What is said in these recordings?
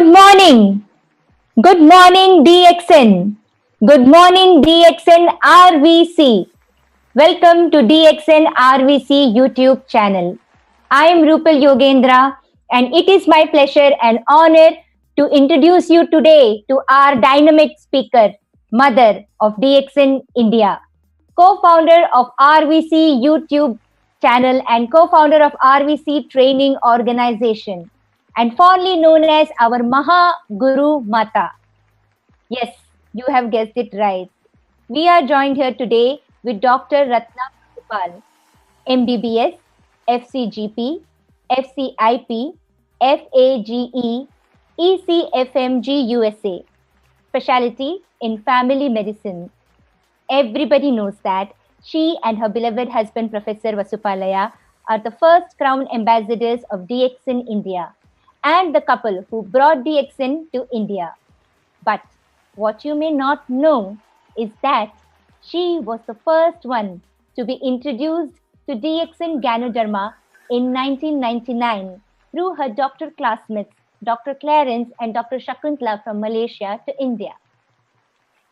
Good morning. Good morning, DXN. Good morning, DXN RVC. Welcome to DXN RVC YouTube channel. I am Rupal Yogendra, and it is my pleasure and honor to introduce you today to our dynamic speaker, Mother of DXN India, co-founder of RVC YouTube channel and co-founder of RVC Training Organization, and fondly known as our Maha Guru Mata. Yes, you have guessed it right. We are joined here today with Dr. Ratna Gopal, MBBS, FCGP, FCIP, FAGE, ECFMG USA, specialty in family medicine. Everybody knows that she and her beloved husband, Professor Vasupalaya, are the first crown ambassadors of DXN India and the couple who brought DXN to India. But what you may not know is that she was the first one to be introduced to DXN Ganoderma in 1999 through her doctor classmates, Dr. Clarence and Dr. Shakuntala from Malaysia to India.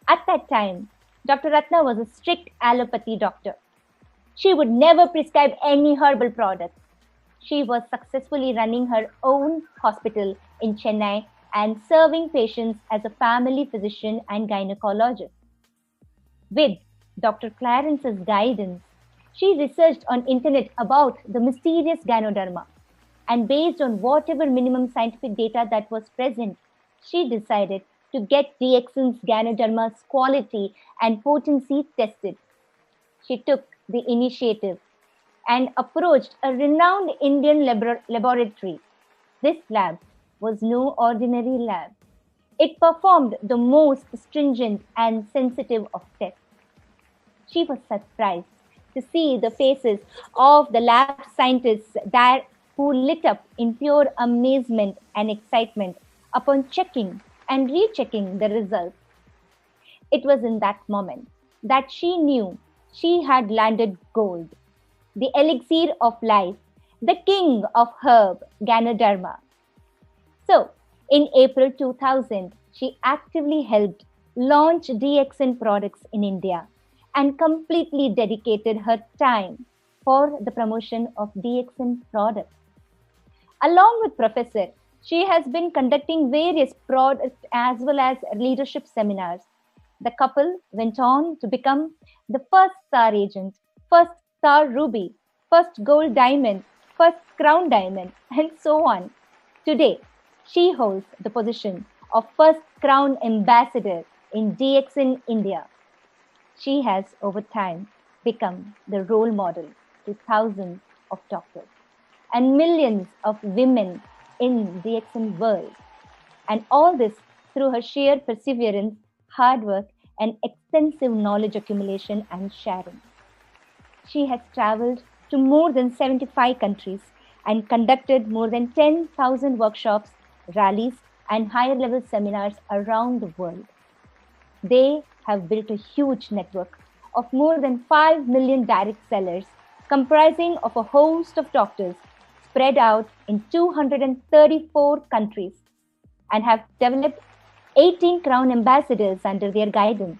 At that time, Dr. Ratna was a strict allopathy doctor. She would never prescribe any herbal products. She was successfully running her own hospital in Chennai and serving patients as a family physician and gynecologist. With Dr. Clarence's guidance, she researched on internet about the mysterious Ganoderma, and based on whatever minimum scientific data that was present, she decided to get DXN's Ganoderma's quality and potency tested. She took the initiative and approached a renowned Indian laboratory. This lab was no ordinary lab. It performed the most stringent and sensitive of tests. She was surprised to see the faces of the lab scientists that who lit up in pure amazement and excitement upon checking and rechecking the results. It was in that moment that she knew she had landed gold, the elixir of life, the king of herb, Ganoderma. So, in April 2000, she actively helped launch DXN products in India and completely dedicated her time for the promotion of DXN products. Along with Professor, she has been conducting various product as well as leadership seminars. The couple went on to become the first star agent, first star ruby, first gold diamond, first crown diamond, and so on. Today, she holds the position of first crown ambassador in DXN India. She has over time become the role model to thousands of doctors and millions of women in the DXN world. And all this through her sheer perseverance, hard work, and extensive knowledge accumulation and sharing. She has traveled to more than 75 countries and conducted more than 10,000 workshops, rallies, and higher level seminars around the world. They have built a huge network of more than 5 million direct sellers, comprising of a host of doctors spread out in 234 countries, and have developed 18 crown ambassadors under their guidance.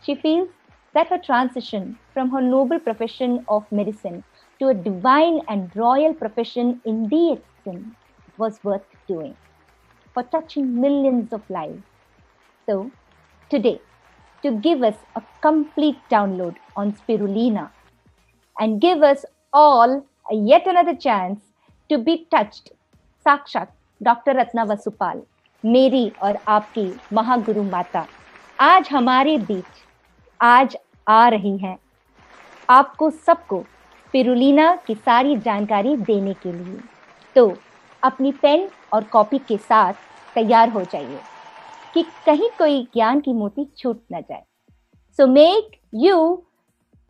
She feels that her transition from her noble profession of medicine to a divine and royal profession in DXN was worth doing for touching millions of lives. So, today, to give us a complete download on spirulina and give us all yet another chance to be touched, साक्षात doctor Ratna Vasupal, मेरी और आपकी महागुरु माता आज हमारे बीच आज आ रही हैं आपको सबको स्पिरुलिना की सारी जानकारी देने के लिए। तो अपनी पेन और कॉपी के साथ तैयार हो जाइए कि कहीं कोई ज्ञान की मोती छूट न जाए। So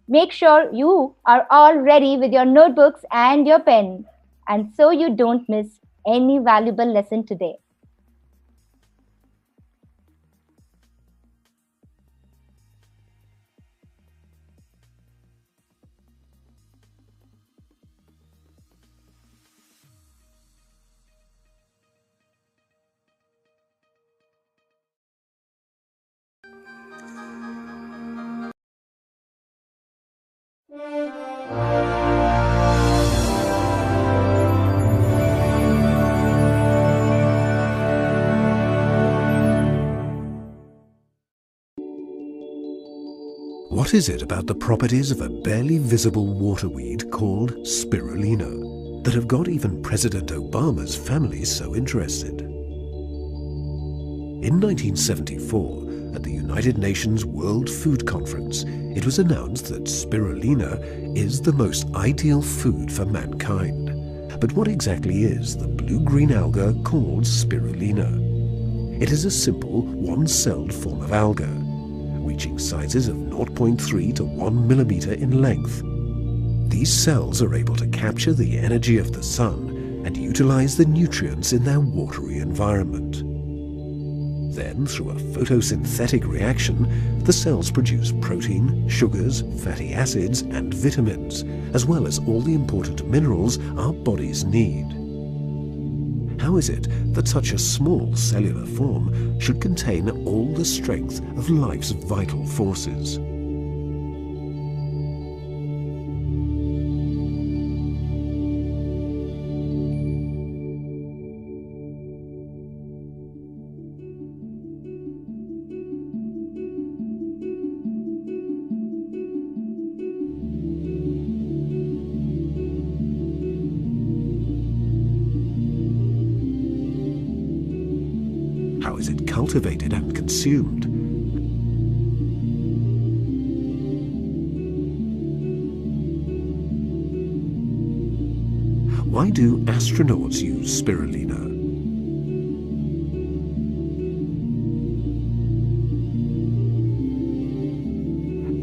make sure you are all ready with your notebooks and your pen, and so you don't miss any valuable lesson today. What is it about the properties of a barely visible waterweed called spirulina that have got even President Obama's family so interested? In 1974, at the United Nations World Food Conference, it was announced that spirulina is the most ideal food for mankind. But what exactly is the blue-green alga called spirulina? It is a simple, one-celled form of alga, reaching sizes of 0.3 to 1 millimeter in length. These cells are able to capture the energy of the sun and utilize the nutrients in their watery environment. Then, through a photosynthetic reaction, the cells produce protein, sugars, fatty acids, and vitamins, as well as all the important minerals our bodies need. How is it that such a small cellular form should contain all the strength of life's vital forces? How is it cultivated and consumed? Why do astronauts use spirulina?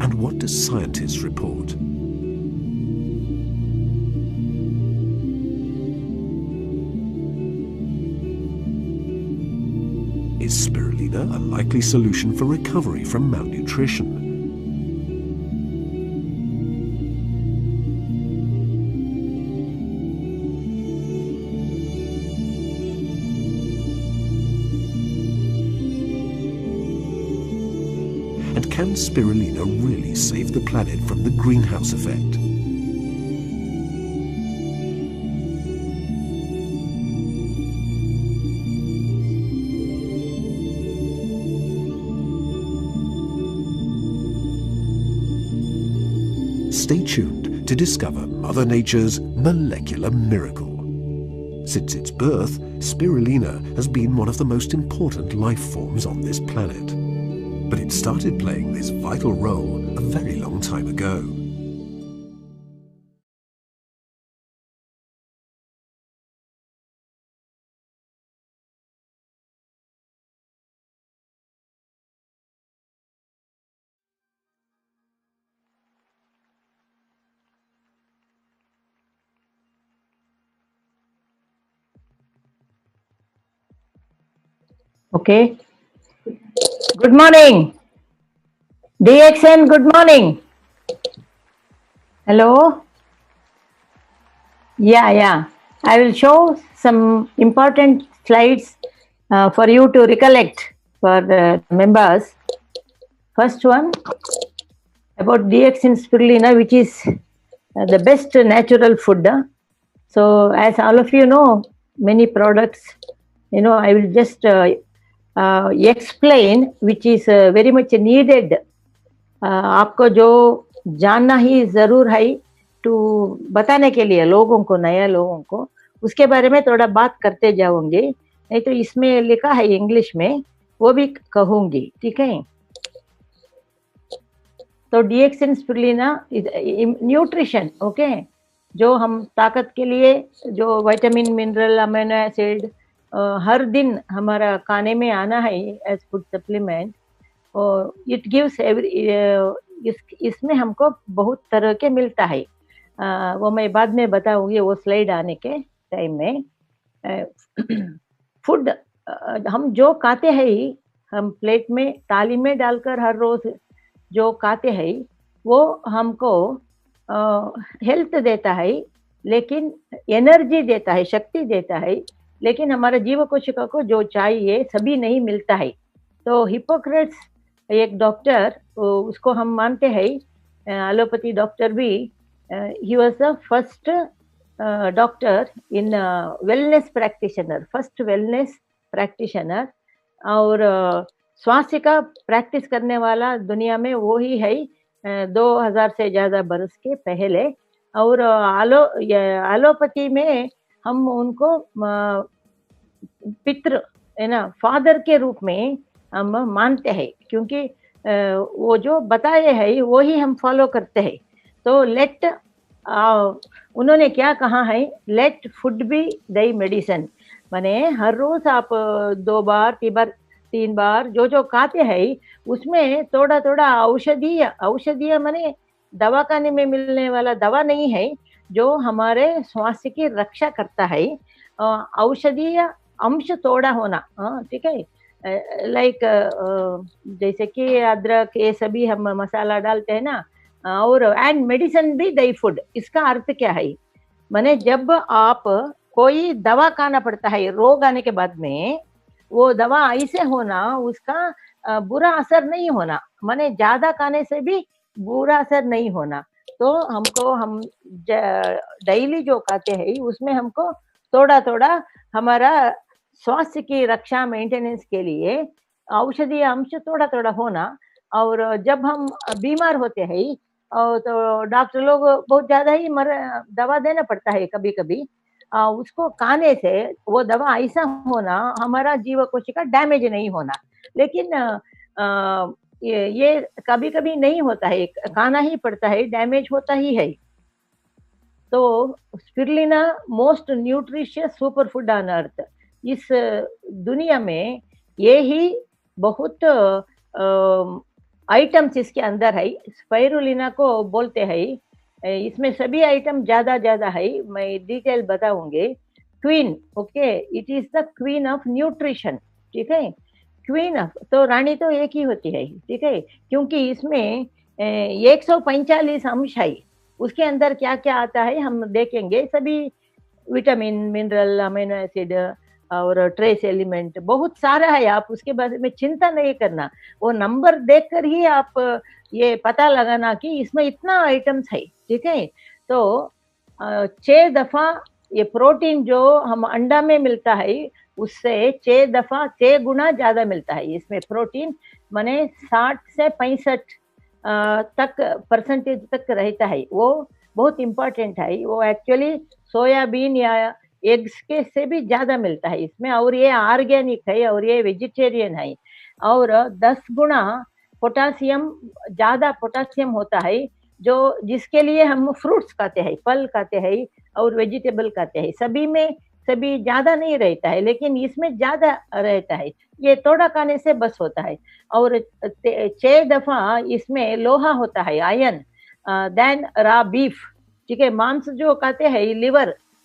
And what do scientists report? Is spirulina a likely solution for recovery from malnutrition? And can spirulina really save the planet from the greenhouse effect? Stay tuned to discover Mother Nature's molecular miracle. Since its birth, spirulina has been one of the most important life forms on this planet. But it started playing this vital role a very long time ago. Okay. Good morning. DXN, good morning. Hello. Yeah. I will show some important slides for you to recollect for the members. First one about DXN spirulina, which is the best natural food. So as all of you know, many products, I will just explain which is very much needed. आपको जो जानना ही जरूर है to बताने के लिए लोगों को, नया लोगों को, उसके बारे में थोड़ा बात करते जाऊंगी. नहीं तो इसमें लिखा है इंग्लिश में, वो भी कहूंगी. ठीक है. तो DXN स्पिरुलिना न्यूट्रिशन, ओके, जो हम ताकत के लिए जो विटामिन, मिनरल, अमीनो एसिड हर दिन हमारा खाने में आना है एज फूड सप्लीमेंट, और इट गिव्स इसमें हमको बहुत तरह के मिलता है. वो मैं बाद में बताऊंगी, वो स्लाइड आने के टाइम में. फूड हम जो खाते हैं, हम प्लेट में थाली में डालकर हर रोज जो खाते हैं, वो हमको हेल्थ देता है, लेकिन एनर्जी देता है, शक्ति देता है, लेकिन हमारा जीव कोशिका को जो चाहिए सभी नहीं मिलता है. तो हिपोक्रेट्स एक डॉक्टर, उसको हम मानते हैं एलोपैथी डॉक्टर भी, he was the first doctor in wellness practitioner, first wellness practitioner, और स्वास्थ्य का प्रैक्टिस करने वाला दुनिया में वो ही है 2000 से ज्यादा बरस के पहले। और एलोपैथी में हम उनको पितृ है ना, फादर के रूप में हम मानते हैं, क्योंकि वो जो बताए हैं वो ही हम फॉलो करते हैं। तो उन्होंने क्या कहा है, let food be the medicine, माने हर रोज आप 2 बार 3 बार जो जो खाते हैं उसमें थोड़ा थोड़ा औषधीय माने दवाखाने में मिलने वाला दवा नहीं है, जो हमारे स्वास्थ्य की रक्षा करता है। औषधीय अंश थोड़ा होना, ठीक है, लाइक जैसे कि अदरक ये सभी हम मसाला डालते हैं ना, और एंड मेडिसिन भी दही फूड। इसका अर्थ क्या है, माने जब आप कोई दवा खाना पड़ता है रोग आने के बाद में, वो दवा ऐसे होना उसका बुरा असर नहीं होना, माने ज्यादा खाने से भी बुरा असर नहीं होना। तो हम डेली जो खाते हैं उसमें हमको थोड़ा थोड़ा हमारा स्वास्थ्य की रक्षा मेंटेनेंस के लिए औषधीय अंश थोड़ा थोड़ा होना। और जब हम बीमार होते हैं और तो डॉक्टर लोग बहुत ज्यादा ही दवा देना पड़ता है कभी कभी, उसको खाने से वो दवा ऐसा होना हमारा जीव कोशिका डैमेज नहीं होना। लेकिन ये कभी कभी नहीं होता है, खाना ही पड़ता है, डैमेज होता ही है। तो spirulina most nutritious super food on earth, इस दुनिया में ये ही बहुत आइटम्स इसके अंदर है। स्पाइरुलिना को बोलते हैं, इसमें सभी आइटम ज्यादा ज्यादा है, मैं डिटेल बताऊंगी। Queen, okay, it is the queen of nutrition, ठीक है। क्वीन ऑफ, तो रानी तो एक ही होती है, ठीक है, क्योंकि इसमें 145 अंश है। उसके अंदर क्या क्या आता है हम देखेंगे, सभी विटामिन, मिनरल, अमीनो एसिड और ट्रेस एलिमेंट बहुत सारा है। आप उसके बारे में चिंता नहीं करना, वो नंबर देखकर ही आप ये पता लगाना कि इसमें इतना आइटम्स है, ठीक है। तो 6 दफा ये प्रोटीन जो हम अंडा में मिलता है उससे 6 गुना ज्यादा मिलता है इसमें प्रोटीन, माने 60 से 65 तक परसेंटेज तक रहता है। वो बहुत इम्पोर्टेंट है, वो एक्चुअली सोयाबीन या एग्स के से भी ज्यादा मिलता है इसमें। और ये ऑर्गेनिक है और ये वेजिटेरियन है। और 10 गुना पोटासियम, ज्यादा पोटासियम होता है, जो जिसके लिए हम फ्रूट्स खाते हैं, फल खाते हैं और वेजिटेबल खाते हैं, सभी में सभी ज्यादा नहीं रहता है, लेकिन इसमें ज्यादा रहता है। ये थोड़ा खाने से बस होता है। और 6 दफा इसमें लोहा होता है, आयरन, देन रा बीफ, ठीक है। मांस जो खाते हैं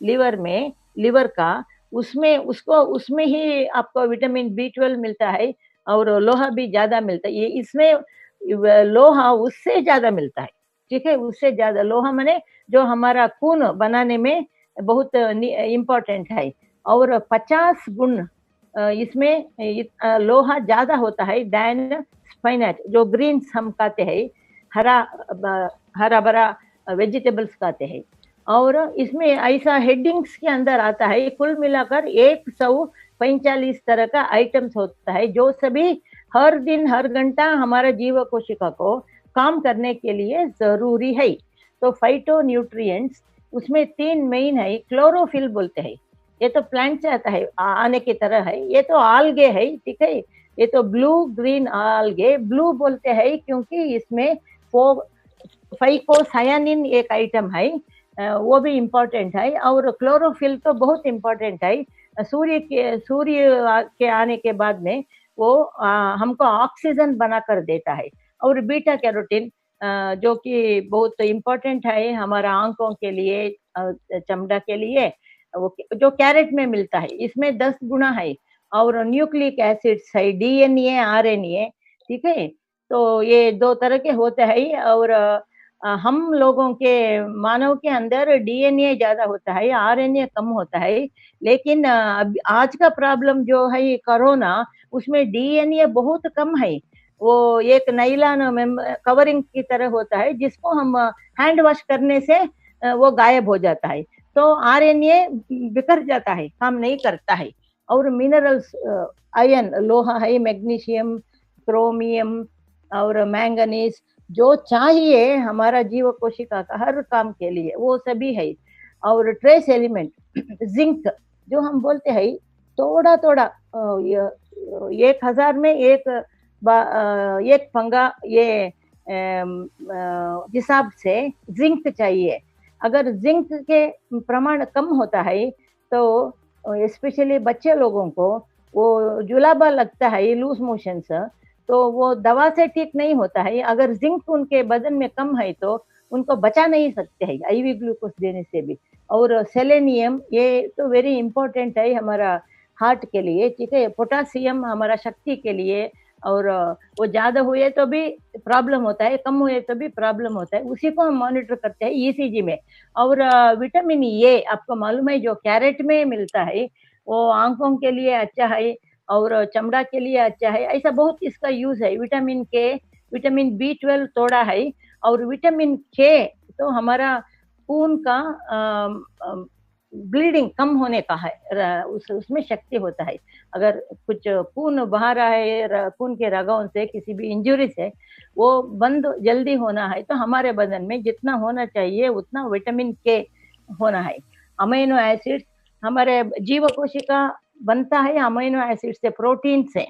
लिवर में, लिवर का, उसमें ही आपको विटामिन B12 मिलता है और लोहा भी ज्यादा मिलता है। ये इसमें लोहा उससे ज्यादा मिलता है, ठीक है, उससे ज्यादा लोहा माने जो हमारा खून बनाने में बहुत इम्पोर्टेंट है। और 50 गुण इसमें लोहा ज्यादा होता है देन स्पाइनच, जो ग्रीन्स हम खाते हैं, हरा भरा वेजिटेबल्स खाते हैं। और इसमें ऐसा हेडिंग्स के अंदर आता है, कुल मिलाकर 145 तरह का आइटम्स होता है, जो सभी हर दिन हर घंटा हमारा जीव कोशिका को काम करने के लिए जरूरी है। तो फाइटो न्यूट्रिएंट्स उसमें 3 मेन है। क्लोरोफिल बोलते हैं, ये तो प्लांट से आता है, आने की तरह है। ये तो आल्गे है, ठीक है, ये तो ब्लू ग्रीन आल्गे। ब्लू बोलते हैं क्योंकि इसमें फाइकोसायानिन एक आइटम है, वो भी इम्पोर्टेंट है। और क्लोरोफिल तो बहुत इम्पोर्टेंट है। सूर्य के आने के बाद में वो हमको ऑक्सीजन बनाकर देता है। और बीटा कैरोटीन जो कि बहुत इम्पोर्टेंट है हमारा आंखों के लिए, चमड़ा के लिए, वो जो कैरेट में मिलता है, इसमें 10 गुना है। और न्यूक्लिक एसिड्स है, DNA, RNA, ठीक है। तो ये 2 तरह के होते हैं। और हम लोगों के मानव के अंदर DNA ज्यादा होता है, RNA कम होता है। लेकिन आज का प्रॉब्लम जो है कोरोना, उसमें DNA बहुत कम है। वो एक नाइलॉन कवरिंग की तरह होता है, जिसको हम हैंड वॉश करने से वो गायब हो जाता है। तो RNA बिखर जाता है, काम नहीं करता है। और मिनरल्स, आयरन, लोहा है, मैग्नीशियम, क्रोमियम और मैंगनीज, जो चाहिए हमारा जीव कोशिका का हर काम के लिए वो सभी है। और ट्रेस एलिमेंट जिंक जो हम बोलते हैं थोड़ा थोड़ा 1000 में एक फंगा ये हिसाब से जिंक चाहिए। अगर जिंक के प्रमाण कम होता है तो स्पेशली बच्चे लोगों को वो जुलाबा लगता है, लूज मोशंस, तो वो दवा से ठीक नहीं होता है। अगर जिंक उनके बदन में कम है तो उनको बचा नहीं सकते हैं आईवी ग्लूकोज देने से भी। और सेलेनियम ये तो वेरी इंपॉर्टेंट है हमारा हार्ट के लिए, ठीक है। पोटासियम हमारा शक्ति के लिए, और वो ज्यादा हुए तो भी प्रॉब्लम होता है, कम हुए तो भी प्रॉब्लम होता है, उसी को हम मॉनिटर करते हैं ईसीजी में। और विटामिन ए आपको मालूम है जो कैरेट में मिलता है, वो आंखों के लिए अच्छा है और चमड़ा के लिए अच्छा है, ऐसा बहुत इसका यूज है। विटामिन के, विटामिन B12 थोड़ा है, और विटामिन के तो हमारा खून का ब्लीडिंग कम होने का है, उसमें शक्ति होता है। अगर कुछ खून बहा रहा है खून के रगों से किसी भी इंजुरी से, वो बंद जल्दी होना है तो हमारे बदन में जितना होना चाहिए उतना विटामिन के होना है। अमीनो एसिड्स हमारे जीव कोशिका बनता है अमीनो एसिड से, प्रोटीन से,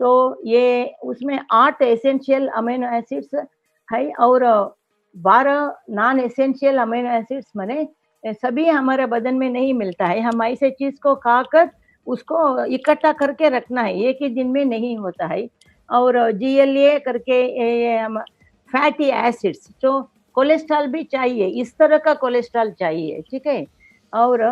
तो ये उसमें 8 एसेंशियल अमीनो एसिड्स है और 12 नॉन एसेंशियल अमीनो एसिड्स माने सभी हमारे बदन में नहीं मिलता है। हम ऐसे चीज को खाकर उसको इकट्ठा करके रखना है, एक ही दिन में नहीं होता है। और GLA करके ये हम फैटी एसिड्स, जो कोलेस्ट्रॉल भी चाहिए, इस तरह का कोलेस्ट्रॉल चाहिए, ठीक है। और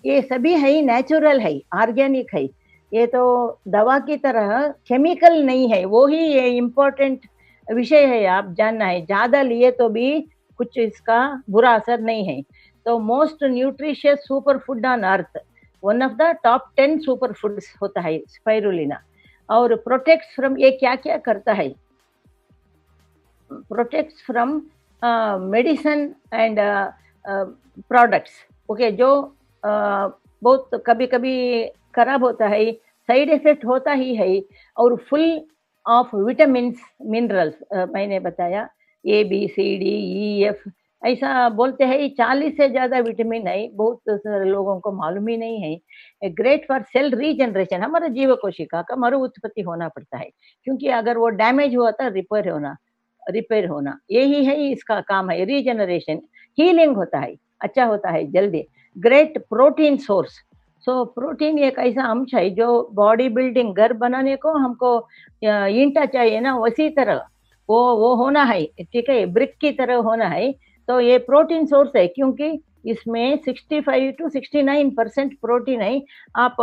ये सभी है नेचुरल है, ऑर्गेनिक है, ये तो दवा की तरह केमिकल नहीं है। वो ही ये इम्पोर्टेंट विषय है, आप जानना है। ज्यादा लिए तो भी कुछ इसका बुरा असर नहीं है। तो most nutritious super food on earth, one of the top 10 super foods होता है स्पाइरुलिना। और प्रोटेक्ट्स फ्रॉम, ये क्या क्या करता है, protects from medicine and products, okay, जो बहुत कभी कभी खराब होता है, साइड इफेक्ट होता ही है, और फुल ऑफ विटामिन मिनरल्स, मैंने बताया ABCDEF ऐसा बोलते हैं। 40 से ज्यादा विटामिन है, बहुत सारे लोगों को मालूम ही नहीं है। ग्रेट फॉर सेल रीजनरेशन, हमारे जीव कोशिका का मरु उत्पत्ति होना पड़ता है, क्योंकि अगर वो डैमेज हुआ था रिपेयर होना यही है इसका काम है। रीजनरेशन, हीलिंग होता है, अच्छा होता है जल्दी। Great protein source, so protein एक ऐसा अंश है जो बॉडी बिल्डिंग, घर बनाने को हमको ईंटा चाहिए ना, उसी तरह वो होना है, ठीक है, ब्रिक की तरह होना है। तो ये प्रोटीन सोर्स है, क्योंकि इसमें 65 to 69% प्रोटीन है। आप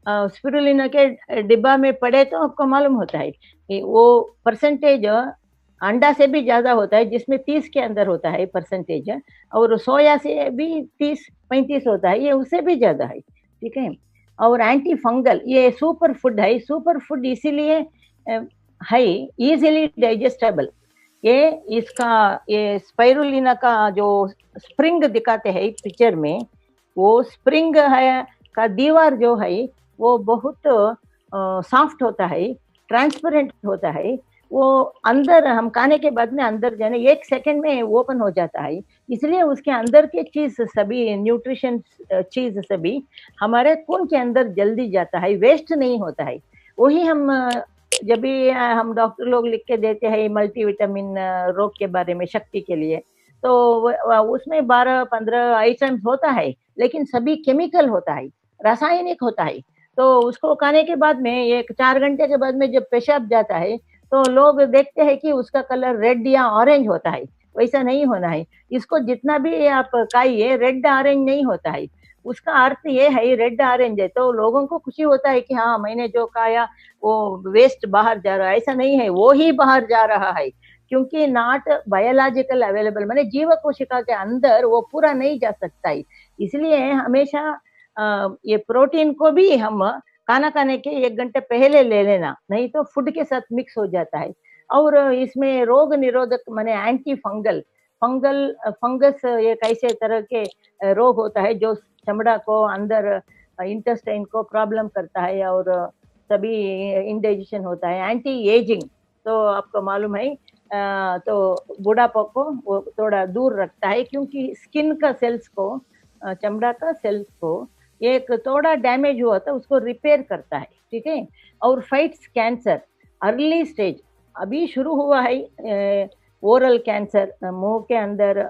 स्पिरुलिना के डिब्बा में पड़े तो आपको मालूम होता है कि वो परसेंटेज अंडा से भी ज्यादा होता है, जिसमें 30 के अंदर होता है परसेंटेज, और सोया से भी 30-35 होता है, ये उससे भी ज्यादा है, ठीक है। और एंटी फंगल, ये सुपर फूड है। सुपर फूड इसीलिए है इजीली डाइजेस्टेबल। ये इसका, ये स्पाइरुलिना का जो स्प्रिंग दिखाते हैं पिक्चर में, वो स्प्रिंग है का दीवार जो है वो बहुत सॉफ्ट होता है, ट्रांसपेरेंट होता है। वो अंदर हम खाने के बाद में अंदर जाने 1 सेकंड में ओपन हो जाता है, इसलिए उसके अंदर के चीज सभी न्यूट्रिशन चीज सभी हमारे खून के अंदर जल्दी जाता है, वेस्ट नहीं होता है। वही हम जब भी हम डॉक्टर लोग लिख के देते हैं मल्टीविटामिन रोग के बारे में, शक्ति के लिए, तो उसमें 12-15 आइटम्स होता है, लेकिन सभी केमिकल होता है, रासायनिक होता है। तो उसको खाने के बाद में 4 घंटे के बाद में जब पेशाब जाता है तो लोग देखते हैं कि उसका कलर रेड या ऑरेंज होता है, वैसा नहीं होना है। इसको जितना भी आप खाइए, रेड ऑरेंज नहीं होता है। उसका अर्थ ये है रेड ऑरेंज है तो लोगों को खुशी होता है कि हाँ मैंने जो खाया वो वेस्ट बाहर जा रहा है, ऐसा नहीं है, वो ही बाहर जा रहा है, क्योंकि नॉट बायोलॉजिकल अवेलेबल, माने जीव कोशिका के अंदर वो पूरा नहीं जा सकता है। इसलिए हमेशा ये प्रोटीन को भी हम खाना खाने के 1 घंटे पहले ले लेना, नहीं तो फूड के साथ मिक्स हो जाता है। और इसमें रोग निरोधक माने एंटी फंगस एक ऐसे तरह के रोग होता है जो चमड़ा को, अंदर इंटेस्टाइन को प्रॉब्लम करता है और सभी इंडाइजेशन होता है। एंटी एजिंग, तो आपको मालूम है तो बुढ़ापा को वो थोड़ा दूर रखता है, क्योंकि स्किन का सेल्स को, चमड़ा का सेल्स को एक थोड़ा डैमेज हुआ था उसको रिपेयर करता है, ठीक है। और फाइट्स कैंसर अर्ली स्टेज, अभी शुरू हुआ है ओरल कैंसर मुंह के अंदर,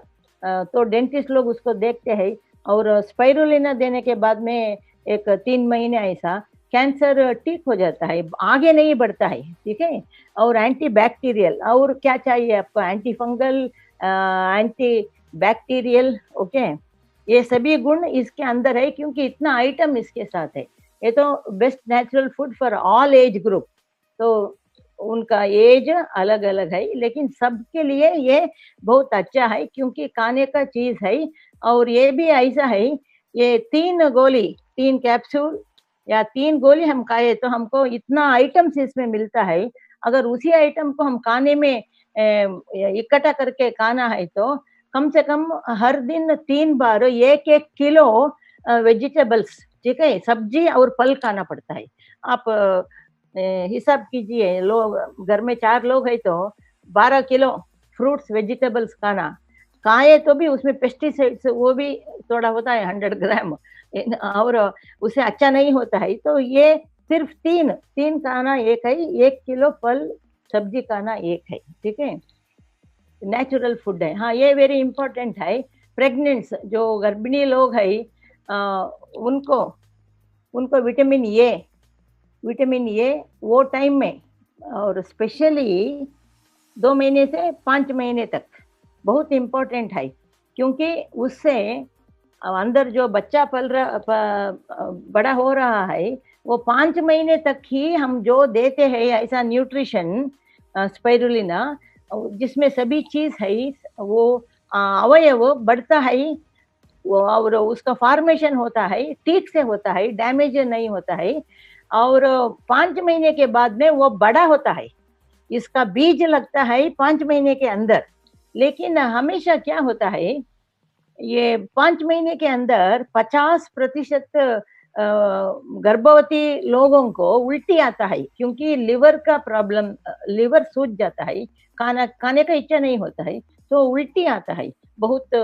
तो डेंटिस्ट लोग उसको देखते हैं और स्पाइरुलिना देने के बाद में एक 3 महीने ऐसा कैंसर ठीक हो जाता है, आगे नहीं बढ़ता है, ठीक है। और एंटी बैक्टीरियल, और क्या चाहिए आपको, anti fungal, anti bacterial, okay, ये सभी गुण इसके अंदर है, क्योंकि इतना आइटम इसके साथ है। ये तो best natural food for all age group, तो उनका एज अलग अलग है, लेकिन सबके लिए ये बहुत अच्छा है, क्योंकि खाने का चीज है। और ये भी ऐसा है, ये 3 गोली, 3 कैप्सूल या 3 गोली हम खाए तो हमको इतना आइटम्स इसमें मिलता है। अगर उसी आइटम को हम खाने में इकट्ठा करके खाना है तो कम से कम हर दिन 3 बार 1-1 किलो वेजिटेबल्स, ठीक है, सब्जी और फल खाना पड़ता है। आप हिसाब कीजिए, लोग घर में 4 लोग है तो 12 किलो फ्रूट्स वेजिटेबल्स खाना, खाए तो भी उसमें पेस्टिसाइड्स वो भी थोड़ा होता है 100 ग्राम, और उसे अच्छा नहीं होता है। तो ये सिर्फ 3 खाना एक है, 1 किलो फल सब्जी खाना एक है, ठीक है, नेचुरल फूड है। हाँ, ये वेरी इंपॉर्टेंट है। प्रेग्नेंट्स जो गर्भिणी लोग है उनको उनको विटामिन ए वो टाइम में, और स्पेशली 2 महीने से 5 महीने तक बहुत इम्पोर्टेंट है, क्योंकि उससे अंदर जो बच्चा बड़ा हो रहा है वो 5 महीने तक ही हम जो देते हैं ऐसा न्यूट्रिशन स्पाइरुलिना, जिसमें सभी चीज है, वो अवयव बढ़ता है और उसका फॉर्मेशन होता है, ठीक से होता है, डैमेज नहीं होता है। और 5 महीने के बाद में वो बड़ा होता है, इसका बीज लगता है 5 महीने के अंदर। लेकिन हमेशा क्या होता है, ये 5 महीने के अंदर 50% गर्भवती लोगों को उल्टी आता है, क्योंकि लिवर का प्रॉब्लम, लिवर सूज जाता है, खाने का इच्छा नहीं होता है, तो उल्टी आता है बहुत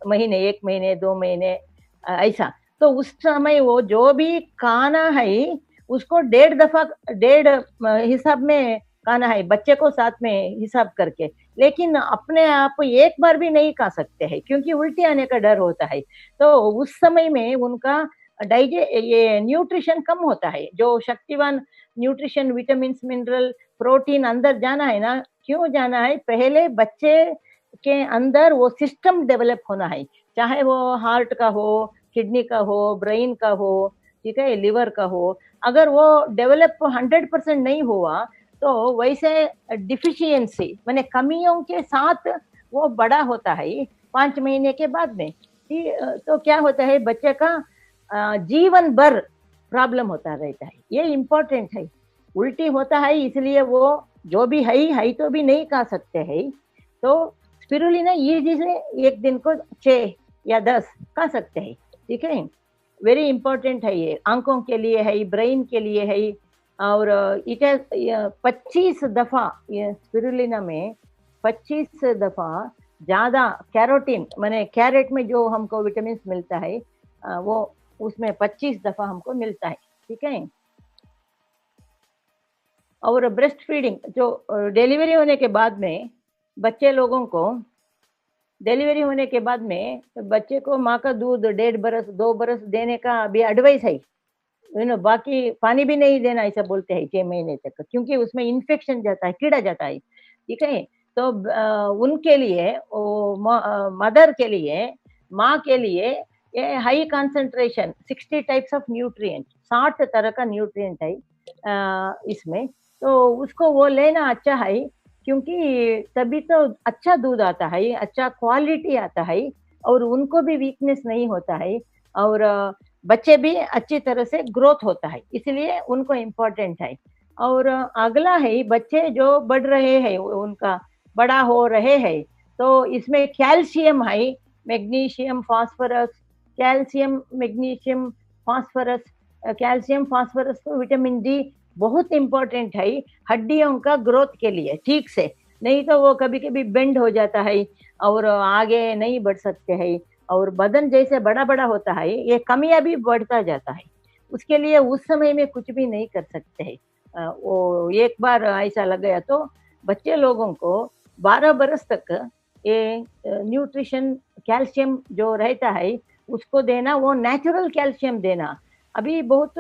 महीने, 1 महीने 2 महीने ऐसा। तो उस समय वो जो भी खाना है उसको 1.5 हिसाब में खाना है, बच्चे को साथ में हिसाब करके, लेकिन अपने आप एक बार भी नहीं खा सकते हैं, क्योंकि उल्टी आने का डर होता है। तो उस समय में उनका ये न्यूट्रिशन कम होता है, जो शक्तिवान न्यूट्रिशन, विटामिन मिनरल प्रोटीन अंदर जाना है ना, क्यों जाना है, पहले बच्चे के अंदर वो सिस्टम डेवलप होना है, चाहे वो हार्ट का हो, किडनी का हो, ब्रेन का हो, ठीक है, लिवर का हो। अगर वो डेवलप 100% नहीं हुआ तो वैसे डिफिशियंसी माने कमियों के साथ वो बड़ा होता है 5 महीने के बाद में। तो क्या होता है, बच्चे का जीवन भर प्रॉब्लम होता रहता है, ये इम्पोर्टेंट है। उल्टी होता है इसलिए वो जो भी है तो भी नहीं खा सकते हैं, तो स्पिरुलिना ये चीजें एक दिन को 6 या 10 खा सकते हैं, ठीक है। वेरी इंपॉर्टेंट है, ये आंखों के लिए है, ब्रेन के लिए है। और इट 25 दफा, ये स्पिरुलिना में 25 दफा ज्यादा कैरोटीन, माने कैरेट में जो हमको विटामिन मिलता है वो उसमें 25 दफा हमको मिलता है, ठीक है। और ब्रेस्ट फीडिंग, जो डिलीवरी होने के बाद में बच्चे लोगों को, डिलीवरी होने के बाद में बच्चे को माँ का दूध 1.5 बरस 2 बरस देने का अभी एडवाइस है, बाकी पानी भी नहीं देना ऐसा बोलते हैं 6 महीने तक, क्योंकि उसमें इन्फेक्शन जाता है, कीड़ा जाता है, ठीक है। तो उनके लिए, मदर के लिए, माँ के लिए ये high concentration 60 types of nutrient, 60 तरह का न्यूट्रिएंट है इसमें, तो उसको वो लेना अच्छा है, क्योंकि तभी तो अच्छा दूध आता है, अच्छा क्वालिटी आता है, और उनको भी वीकनेस नहीं होता है, और बच्चे भी अच्छी तरह से ग्रोथ होता है, इसलिए उनको इम्पोर्टेंट है। और अगला है, बच्चे जो बढ़ रहे हैं, उनका बड़ा हो रहे हैं, तो इसमें कैल्शियम है, magnesium, phosphorus, calcium, magnesium, phosphorus, calcium, phosphorus, तो विटामिन डी बहुत इम्पोर्टेंट है हड्डियों का ग्रोथ के लिए, ठीक से। नहीं तो वो कभी कभी बेंड हो जाता है और आगे नहीं बढ़ सकते हैं, और बदन जैसे बड़ा बड़ा होता है ये कमियां भी बढ़ता जाता है। उसके लिए उस समय में कुछ भी नहीं कर सकते हैं। वो एक बार ऐसा लग गया तो बच्चे लोगों को 12 बरस तक ये न्यूट्रिशन कैल्शियम जो रहता है उसको देना, वो नेचुरल कैल्शियम देना। अभी बहुत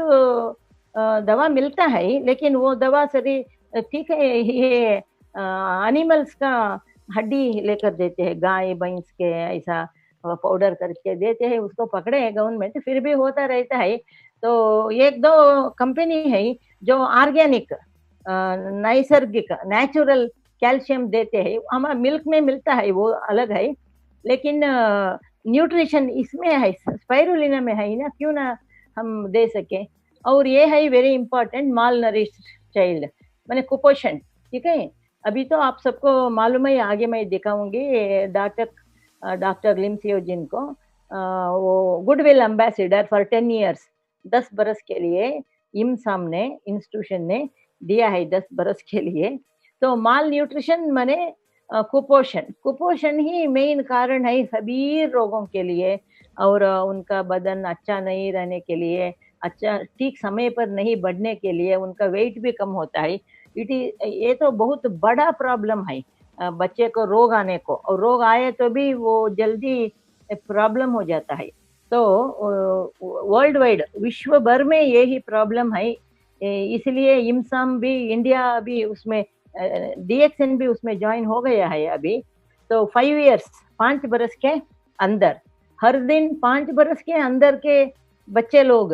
दवा मिलता है लेकिन वो दवा सरी ठीक है, ये एनिमल्स का हड्डी लेकर देते हैं, गाय भैंस के ऐसा पाउडर करके देते हैं, उसको पकड़े है गवर्नमेंट, फिर भी होता रहता है। तो एक दो कंपनी है जो ऑर्गेनिक नैसर्गिक नेचुरल कैल्शियम देते हैं, हमारा मिल्क में मिलता है वो अलग है, लेकिन न्यूट्रिशन इसमें है, स्पाइरुलिना में है ना, क्यों ना हम दे सके। और ये है वेरी इंपॉर्टेंट, माल नरिश्ड चाइल्ड मैंने कुपोषण, ठीक है। अभी तो आप सबको मालूम है, आगे मैं दिखाऊंगी डॉक्टर लिम सियो जिन को, वो गुडविल एम्बेसडर फॉर 10 इयर्स, 10 बरस के लिए इम सामने इंस्टीट्यूशन ने दिया है, 10 बरस के लिए। तो माल न्यूट्रिशन माने कुपोषण, कुपोषण ही मेन कारण है सभी रोगों के लिए, और उनका बदन अच्छा नहीं रहने के लिए, अच्छा ठीक समय पर नहीं बढ़ने के लिए, उनका वेट भी कम होता है। ये तो बहुत बड़ा प्रॉब्लम है बच्चे को रोग आने को, और रोग आए तो भी वो जल्दी प्रॉब्लम हो जाता है। तो वर्ल्ड वाइड विश्व भर में यही प्रॉब्लम है, इसलिए इमसाम भी, इंडिया भी उसमें, डीएक्सएन भी उसमें ज्वाइन हो गया है अभी। तो 5 इयर्स, 5 बरस के अंदर, हर दिन 5 बरस के अंदर के बच्चे लोग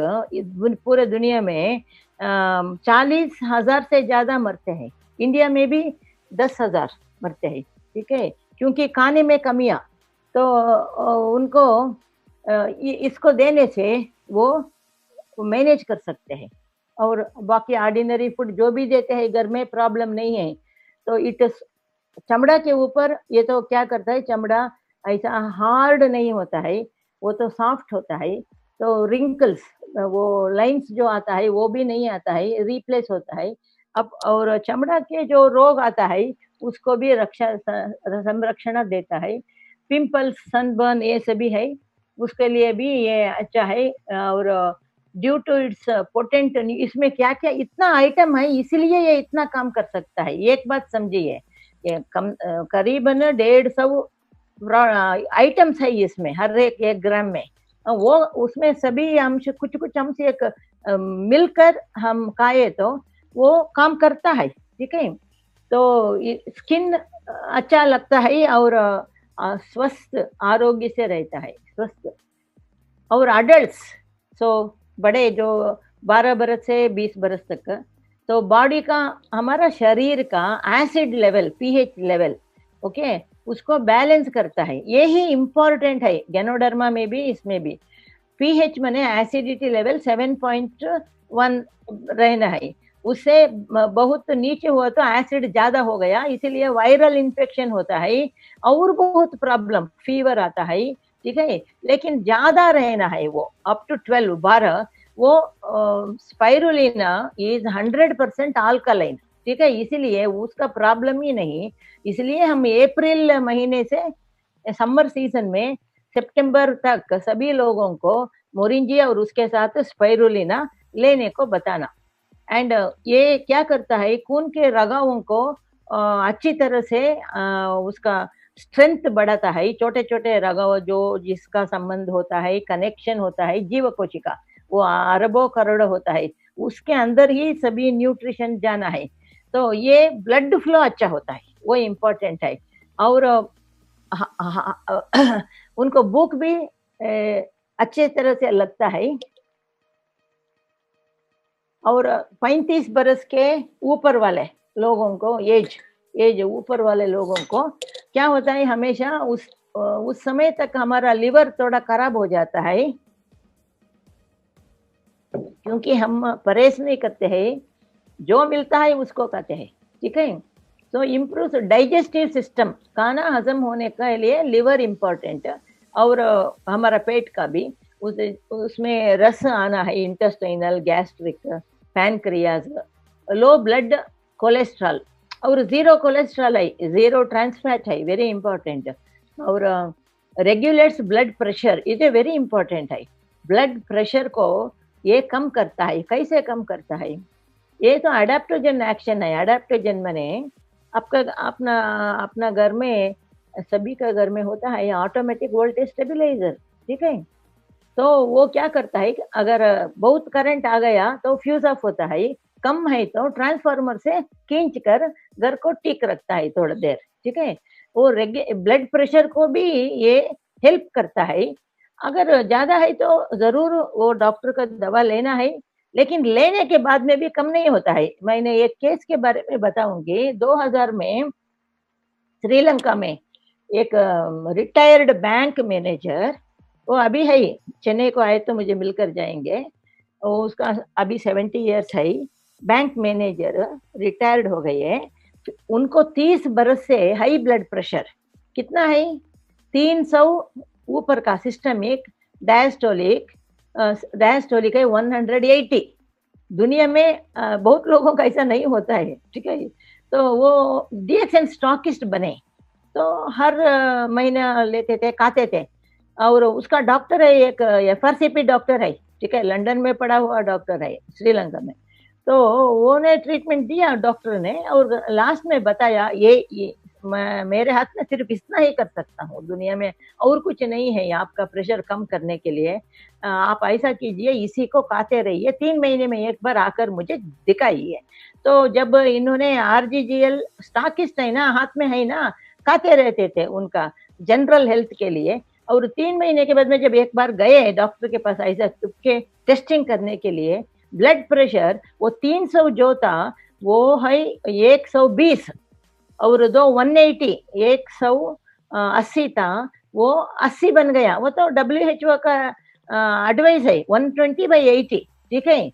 पूरे दुनिया में 40,000 से ज्यादा मरते हैं, इंडिया में भी 10,000 मरते हैं, ठीक है, क्योंकि खाने में कमियां। तो उनको इसको देने से वो मैनेज कर सकते हैं, और बाकी ऑर्डिनरी फूड जो भी देते हैं घर में प्रॉब्लम नहीं है। तो चमड़ा के ऊपर ये तो क्या करता है, चमड़ा ऐसा हार्ड नहीं होता है, वो तो सॉफ्ट होता है, तो रिंकल्स, वो लाइंस जो आता है वो भी नहीं आता है, रिप्लेस होता है अब। और चमड़ा के जो रोग आता है उसको भी संरक्षण देता है। पिंपल्स, सनबर्न ये सभी है, उसके लिए भी ये अच्छा है। और ड्यू टू इट्स पोटेंट, इसमें क्या क्या इतना आइटम है, इसलिए ये इतना काम कर सकता है। एक बात समझिए, ये करीबन 150 आइटम्स है इसमें, हर एक ग्राम में, वो उसमें सभी अंश कुछ कुछ अंश एक मिलकर हम खाए तो वो काम करता है, ठीक है। तो स्किन अच्छा लगता है, और स्वस्थ आरोग्य से रहता है, स्वस्थ। और अडल्ट्स, सो बड़े जो 12 बरस से 20 बरस तक, तो बॉडी का, हमारा शरीर का acid level, pH level, okay, उसको बैलेंस करता है, यही इंपॉर्टेंट है गैनोडर्मा में भी, इसमें भी। पीएच माने एसिडिटी लेवल 7.1 रहना है, उससे बहुत नीचे हुआ तो एसिड ज्यादा हो गया, इसीलिए वायरल इन्फेक्शन होता है और बहुत प्रॉब्लम, फीवर आता है, ठीक है। लेकिन ज्यादा रहना है वो अप टू 12, वो स्पाइरुलिना इज 100% अल्कलाइन, ठीक है, इसीलिए उसका प्रॉब्लम ही नहीं। इसलिए हम अप्रैल महीने से समर सीजन में सितंबर तक सभी लोगों को मोरिंजी और उसके साथ स्पाइरुलिना लेने को बताना। एंड ये क्या करता है, खून के रगाओं को अच्छी तरह से उसका स्ट्रेंथ बढ़ाता है। छोटे छोटे रगाव जो जिसका संबंध होता है, कनेक्शन होता है जीव कोशिका, वो अरबों करोड़ होता है, उसके अंदर ही सभी न्यूट्रिशन जाना है। तो ये ब्लड फ्लो अच्छा होता है, वो इम्पोर्टेंट है। और उनको भूख भी अच्छे तरह से लगता है। और 35 बरस के ऊपर वाले लोगों को, एज ऊपर वाले लोगों को क्या होता है, हमेशा उस समय तक हमारा लिवर थोड़ा खराब हो जाता है, क्योंकि हम परहेज नहीं करते हैं, जो मिलता है उसको खाते हैं, ठीक है। तो इम्प्रूव डाइजेस्टिव सिस्टम, खाना हजम होने के लिए लिवर इम्पोर्टेंट, और हमारा पेट का भी, उसमें रस आना है, intestinal, gastric, pancreas, low blood cholesterol, और जीरो कोलेस्ट्रॉल है, जीरो ट्रांस फैट है, वेरी इंपॉर्टेंट। और रेगुलेट्स ब्लड प्रेशर, ये वेरी इंपॉर्टेंट है। ब्लड प्रेशर को ये कम करता है। कैसे कम करता है? ये तो अडेप्टोजन एक्शन है। अडेप्टोजन माने आपका अपना अपना घर में, सभी का घर में होता है ऑटोमेटिक वोल्टेज स्टेबलाइजर, ठीक है। तो वो क्या करता है कि अगर बहुत करंट आ गया तो फ्यूज ऑफ होता है, कम है तो ट्रांसफार्मर से खींच कर घर को ठीक रखता है थोड़ा देर, ठीक है। वो ब्लड प्रेशर को भी ये हेल्प करता है। अगर ज्यादा है तो जरूर वो डॉक्टर का दवा लेना है, लेकिन लेने के बाद में भी कम नहीं होता है। मैंने एक केस के बारे में बताऊंगी। 2000 में श्रीलंका में एक रिटायर्ड बैंक मैनेजर, वो अभी है, चेन्नई को आए तो मुझे मिलकर जाएंगे। वो उसका अभी 70 इयर्स है, बैंक मैनेजर, रिटायर्ड हो गए हैं। उनको 30 बरस से हाई ब्लड प्रेशर, कितना है? 300 ऊपर का, सिस्टमिक डायस्टोलिक, डायस्टोलिक है 180। दुनिया में बहुत लोगों का ऐसा नहीं होता है, ठीक है। तो वो डीएक्सएन स्टॉकिस्ट बने, तो हर महीना लेते थे, खाते थे। और उसका डॉक्टर है, एक एफआरसीपी डॉक्टर है, ठीक है, लंदन में पढ़ा हुआ डॉक्टर है श्रीलंका में। तो वो ने ट्रीटमेंट दिया डॉक्टर ने, और लास्ट में बताया ये मेरे हाथ में सिर्फ इतना ही कर सकता हूँ, दुनिया में और कुछ नहीं है आपका प्रेशर कम करने के लिए। आप ऐसा कीजिए, इसी को खाते रहिए, 3 महीने में एक बार आकर मुझे दिखाइए। तो जब इन्होंने आरजीजीएल स्टॉकिस्ट है ना, हाथ में है ना, खाते रहते थे उनका जनरल हेल्थ के लिए। और 3 महीने के बाद में जब एक बार गए डॉक्टर के पास ऐसा चुपके टेस्टिंग करने के लिए, ब्लड प्रेशर वो 300 जो था वो है 120, और 180, 180 था, वो 80 बन गया। वो तो WHO का एडवाइस है 120/80, ठीक है।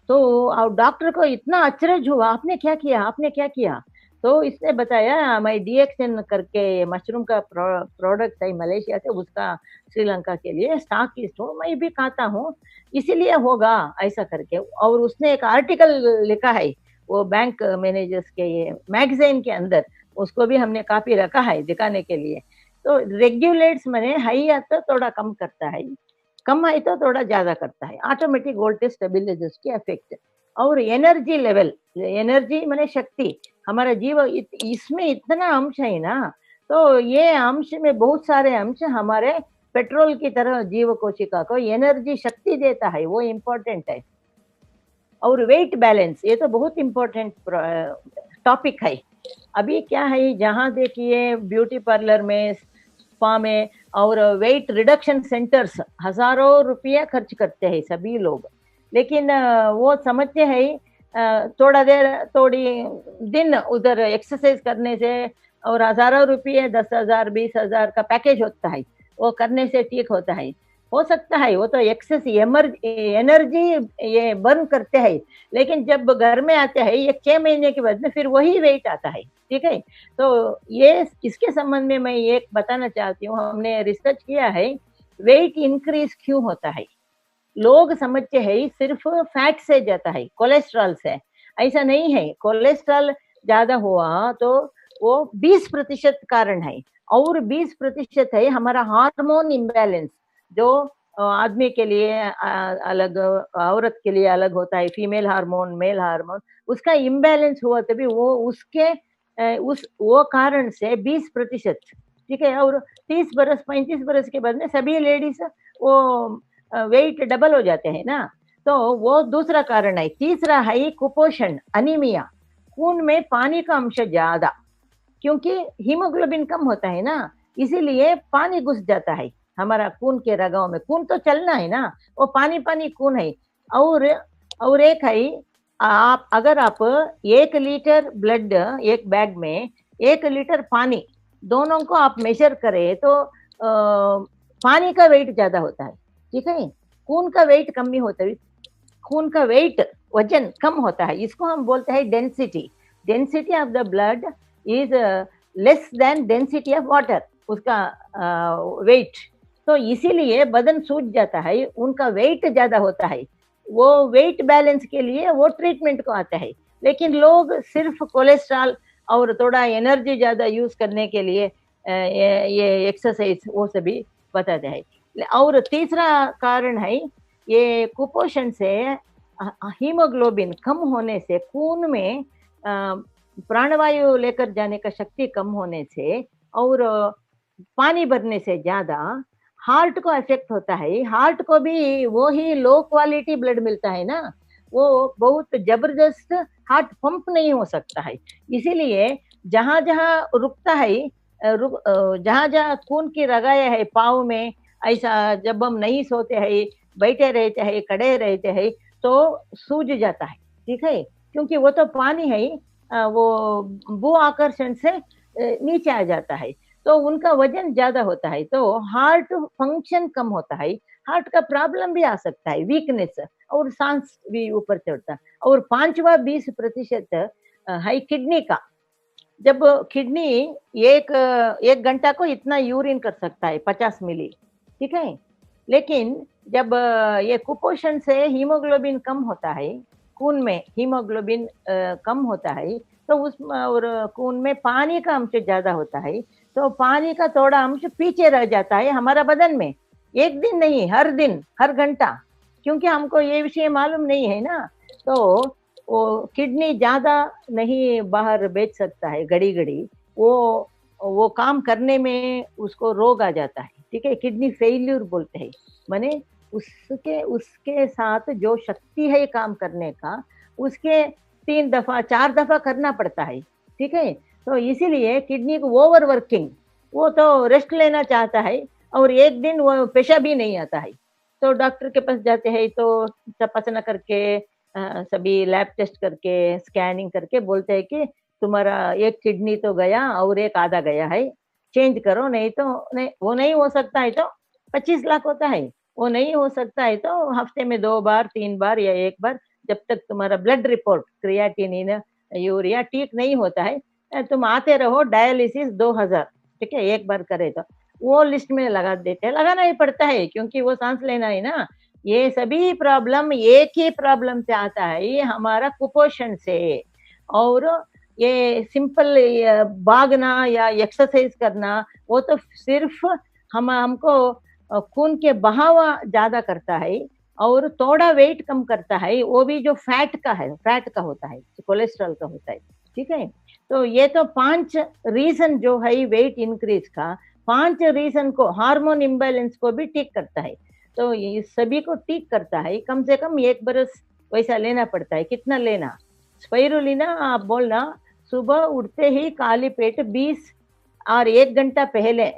तो डॉक्टर को इतना अचरज हुआ, आपने क्या किया, आपने क्या किया? तो इसने बताया, मैं डीएक्सएन करके मशरूम का प्रोडक्ट है मलेशिया से, उसका श्रीलंका के लिए स्टॉकिस्ट हूँ, मैं भी खाता हूँ, इसीलिए होगा ऐसा करके। और उसने एक आर्टिकल लिखा है वो बैंक मैनेजर्स के ये मैगजीन के अंदर, उसको भी हमने काफी रखा है दिखाने के लिए। तो रेगुलेट्स माने हाई है तो थोड़ा कम करता है, कम है तो थोड़ा ज्यादा करता है, ऑटोमेटिक वोल्टेज स्टेबलाइजर्स की इफेक्ट। और एनर्जी लेवल, एनर्जी माने शक्ति, हमारा जीव इसमें इतना अंश है ना, तो ये अंश में बहुत सारे अंश हमारे पेट्रोल की तरह जीव कोशिका को एनर्जी शक्ति देता है, वो इम्पोर्टेंट है। और वेट बैलेंस, ये तो बहुत इम्पोर्टेंट टॉपिक है। अभी क्या है, जहाँ देखिए ब्यूटी पार्लर में, स्पा में और वेट रिडक्शन सेंटर्स हजारों रुपया खर्च करते हैं सभी लोग, लेकिन वो समझते हैं थोड़ा देर थोड़ी दिन उधर एक्सरसाइज करने से और हजारों रुपये, 10,000 20,000 का पैकेज होता है, वो करने से ठीक होता है। हो सकता है वो तो एक्सेस एनर्जी ये बर्न करते हैं, लेकिन जब घर में आते हैं एक 6 महीने के बाद में फिर वही वेट आता है, ठीक है। तो ये इसके संबंध में मैं एक बताना चाहती हूँ, हमने रिसर्च किया है, वेट इंक्रीज क्यों होता है। लोग समझते हैं सिर्फ फैट से जाता है, कोलेस्ट्रॉल से, ऐसा नहीं है। कोलेस्ट्रॉल ज्यादा हुआ तो वो 20% कारण है, और 20% है हमारा हार्मोन इम्बैलेंस, जो आदमी के लिए अलग, औरत के लिए अलग होता है, फीमेल हार्मोन मेल हार्मोन, उसका इम्बैलेंस हुआ तभी वो उसके वो कारण से 20%, ठीक है। और 30 बरस 35 बरस के बाद में सभी लेडीज वो वेट डबल हो जाते हैं ना, तो वो दूसरा कारण है। तीसरा है कुपोषण, अनीमिया, खून में पानी का अंश ज्यादा, क्योंकि हीमोग्लोबिन कम होता है ना, इसीलिए पानी घुस जाता है हमारा खून के रगों में। खून तो चलना है ना, वो पानी पानी खून है। और एक है, आप अगर आप 1 लीटर ब्लड, एक बैग में 1 लीटर पानी, दोनों को आप मेजर करें तो पानी का वेट ज्यादा होता है, ठीक है, खून का वेट कम ही होता है। खून का वेट, वजन कम होता है, इसको हम बोलते हैं density. Density of the blood is less than density of water, उसका वेट। तो इसीलिए बदन सूज जाता है, उनका वेट ज्यादा होता है। वो वेट बैलेंस के लिए वो ट्रीटमेंट को आता है। लेकिन लोग सिर्फ कोलेस्ट्रॉल और थोड़ा एनर्जी ज्यादा यूज करने के लिए ये एक्सरसाइज वो सभी बताते हैं। और तीसरा कारण है ये कुपोषण से हीमोग्लोबिन कम होने से, खून में प्राणवायु लेकर जाने का शक्ति कम होने से और पानी भरने से ज्यादा हार्ट को इफेक्ट होता है। हार्ट को भी वो ही लो क्वालिटी ब्लड मिलता है ना, वो बहुत जबरदस्त हार्ट पंप नहीं हो सकता है। इसीलिए जहां जहां रुकता है, जहां जहां खून की रगाएं है पाँव में, ऐसा जब हम नहीं सोते हैं, बैठे रहते हैं, खड़े रहते हैं, तो सूज जाता है, ठीक है, क्योंकि वो तो पानी है, वो भू आकर्षण से नीचे आ जाता है, तो उनका वजन ज्यादा होता है, तो हार्ट फंक्शन कम होता है, हार्ट का प्रॉब्लम भी आ सकता है, वीकनेस, और सांस भी ऊपर चढ़ता है। और 5-20% है किडनी का। जब किडनी एक घंटा को इतना यूरिन कर सकता है, 50 मिली, ठीक है, लेकिन जब ये कुपोषण से हीमोग्लोबिन कम होता है, खून में हीमोग्लोबिन कम होता है, तो उस और खून में पानी का अंश ज्यादा होता है, तो पानी का थोड़ा अंश पीछे रह जाता है हमारा बदन में। एक दिन नहीं, हर दिन, हर घंटा, क्योंकि हमको ये विषय मालूम नहीं है ना, तो वो किडनी ज्यादा नहीं बाहर बेच सकता है, घड़ी घड़ी वो काम करने में उसको रोग आ जाता है, ठीक है, किडनी फेल्यूर बोलते हैं। माने उसके साथ जो शक्ति है काम करने का, उसके 3 दफा 4 दफा करना पड़ता है, ठीक है। तो इसीलिए किडनी को ओवर वर्किंग, वो तो रेस्ट लेना चाहता है, और एक दिन वो पेशाब भी नहीं आता है, तो डॉक्टर के पास जाते हैं, तो तपासना करके सभी लैब टेस्ट करके स्कैनिंग करके बोलते हैं कि तुम्हारा एक किडनी तो गया और एक आधा गया है, चेंज करो, नहीं तो नहीं, वो नहीं हो सकता है तो 25 लाख होता है, वो नहीं हो सकता है तो हफ्ते में 2 बार 3 बार या 1 बार, जब तक तुम्हारा ब्लड रिपोर्ट क्रिएटिनिन यूरिया ठीक नहीं होता है, तुम आते रहो, डायलिसिस 2000, ठीक है, एक बार करे तो वो लिस्ट में लगा देते हैं, लगाना ही पड़ता है क्योंकि वो सांस लेना है ना। ये सभी प्रॉब्लम एक ही प्रॉब्लम से आता है, ये हमारा कुपोषण से। और ये सिंपल भागना या एक्सरसाइज करना, वो तो सिर्फ हमको खून के बहाव ज्यादा करता है और थोड़ा वेट कम करता है, वो भी जो फैट का है, फैट का होता है, कोलेस्ट्रॉल का होता है, ठीक है। तो ये तो 5 रीजन जो है वेट इंक्रीज का, 5 रीजन को, हार्मोन इम्बैलेंस को भी ठीक करता है, तो ये सभी को ठीक करता है। कम से कम 1 बरस वैसा लेना पड़ता है। कितना लेना? स्पाइरुलिना आप बोलना, सुबह उठते ही खाली पेट 20 और 1 घंटा पहले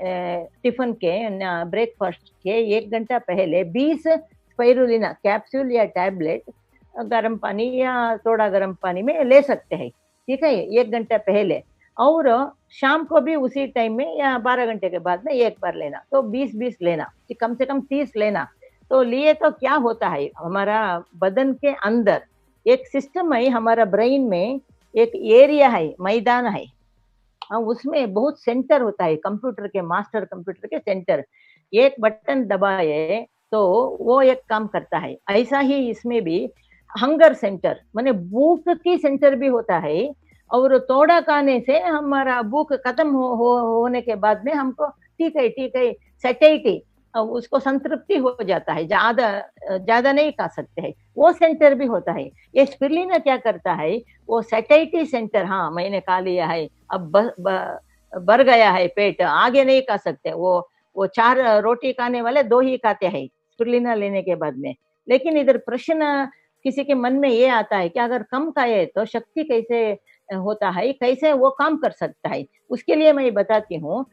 टिफिन के, ब्रेकफास्ट के 1 घंटा पहले 20 स्पाइरुलिना कैप्सूल या टैबलेट गर्म पानी या थोड़ा गर्म पानी में ले सकते हैं, ठीक है, 1 घंटा पहले। और शाम को भी उसी टाइम में या 12 घंटे के बाद में 1 बार लेना, तो 20-20 लेना, कम से कम 30 लेना। तो लिए तो क्या होता है, हमारा बदन के अंदर एक सिस्टम है, हमारा ब्रेन में एक एरिया है, मैदान है, उसमें बहुत सेंटर होता है, कंप्यूटर के, मास्टर कंप्यूटर के सेंटर, एक बटन दबाए तो वो एक काम करता है। ऐसा ही इसमें भी हंगर सेंटर, माने भूख की सेंटर भी होता है, और थोड़ा खाने से हमारा भूख खत्म होने के बाद में हमको ठीक है सैटिस्फाइड, उसको संतृप्ति हो जाता है, ज्यादा नहीं खा सकते हैं, वो सेंटर भी होता है। ये स्पिरुलिना क्या करता है, वो सैटिस्फाइड सेंटर, हाँ मैंने खा लिया है, अब भर गया है पेट, आगे नहीं खा सकते, वो 4 रोटी खाने वाले 2 ही खाते हैं स्पिरुलिना लेने के बाद में। लेकिन इधर प्रश्न किसी के मन में ये आता है कि अगर कम खाए तो शक्ति कैसे होता है, कैसे वो काम कर सकता है। उसके लिए मैं बताती हूँ,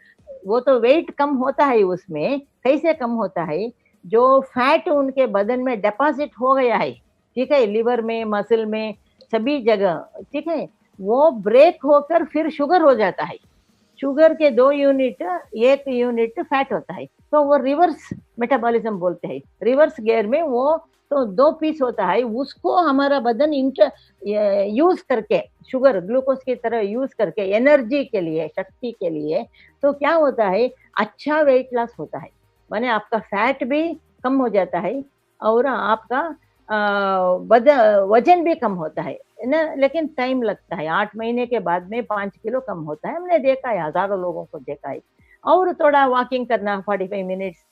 वो तो वेट कम होता है, उसमें कैसे कम होता है, जो फैट उनके बदन में डिपॉजिट हो गया है, ठीक है, लिवर में, मसल में, सभी जगह, ठीक है, वो ब्रेक होकर फिर शुगर हो जाता है। शुगर के 2 यूनिट, 1 यूनिट फैट होता है, तो वो रिवर्स मेटाबॉलिज्म बोलते हैं, रिवर्स गियर में वो तो 2 पीस होता है, उसको हमारा बदन यूज करके, शुगर ग्लूकोज की तरह यूज करके एनर्जी के लिए, शक्ति के लिए, तो क्या होता है, अच्छा वेट लॉस होता है, माने आपका फैट भी कम हो जाता है और आपका वजन भी कम होता है, ना, लेकिन टाइम लगता है, 8 महीने के बाद में 5 किलो कम होता है, हमने देखा है, हजारों लोगों को देखा है। और थोड़ा वॉकिंग करना 45 मिनट्स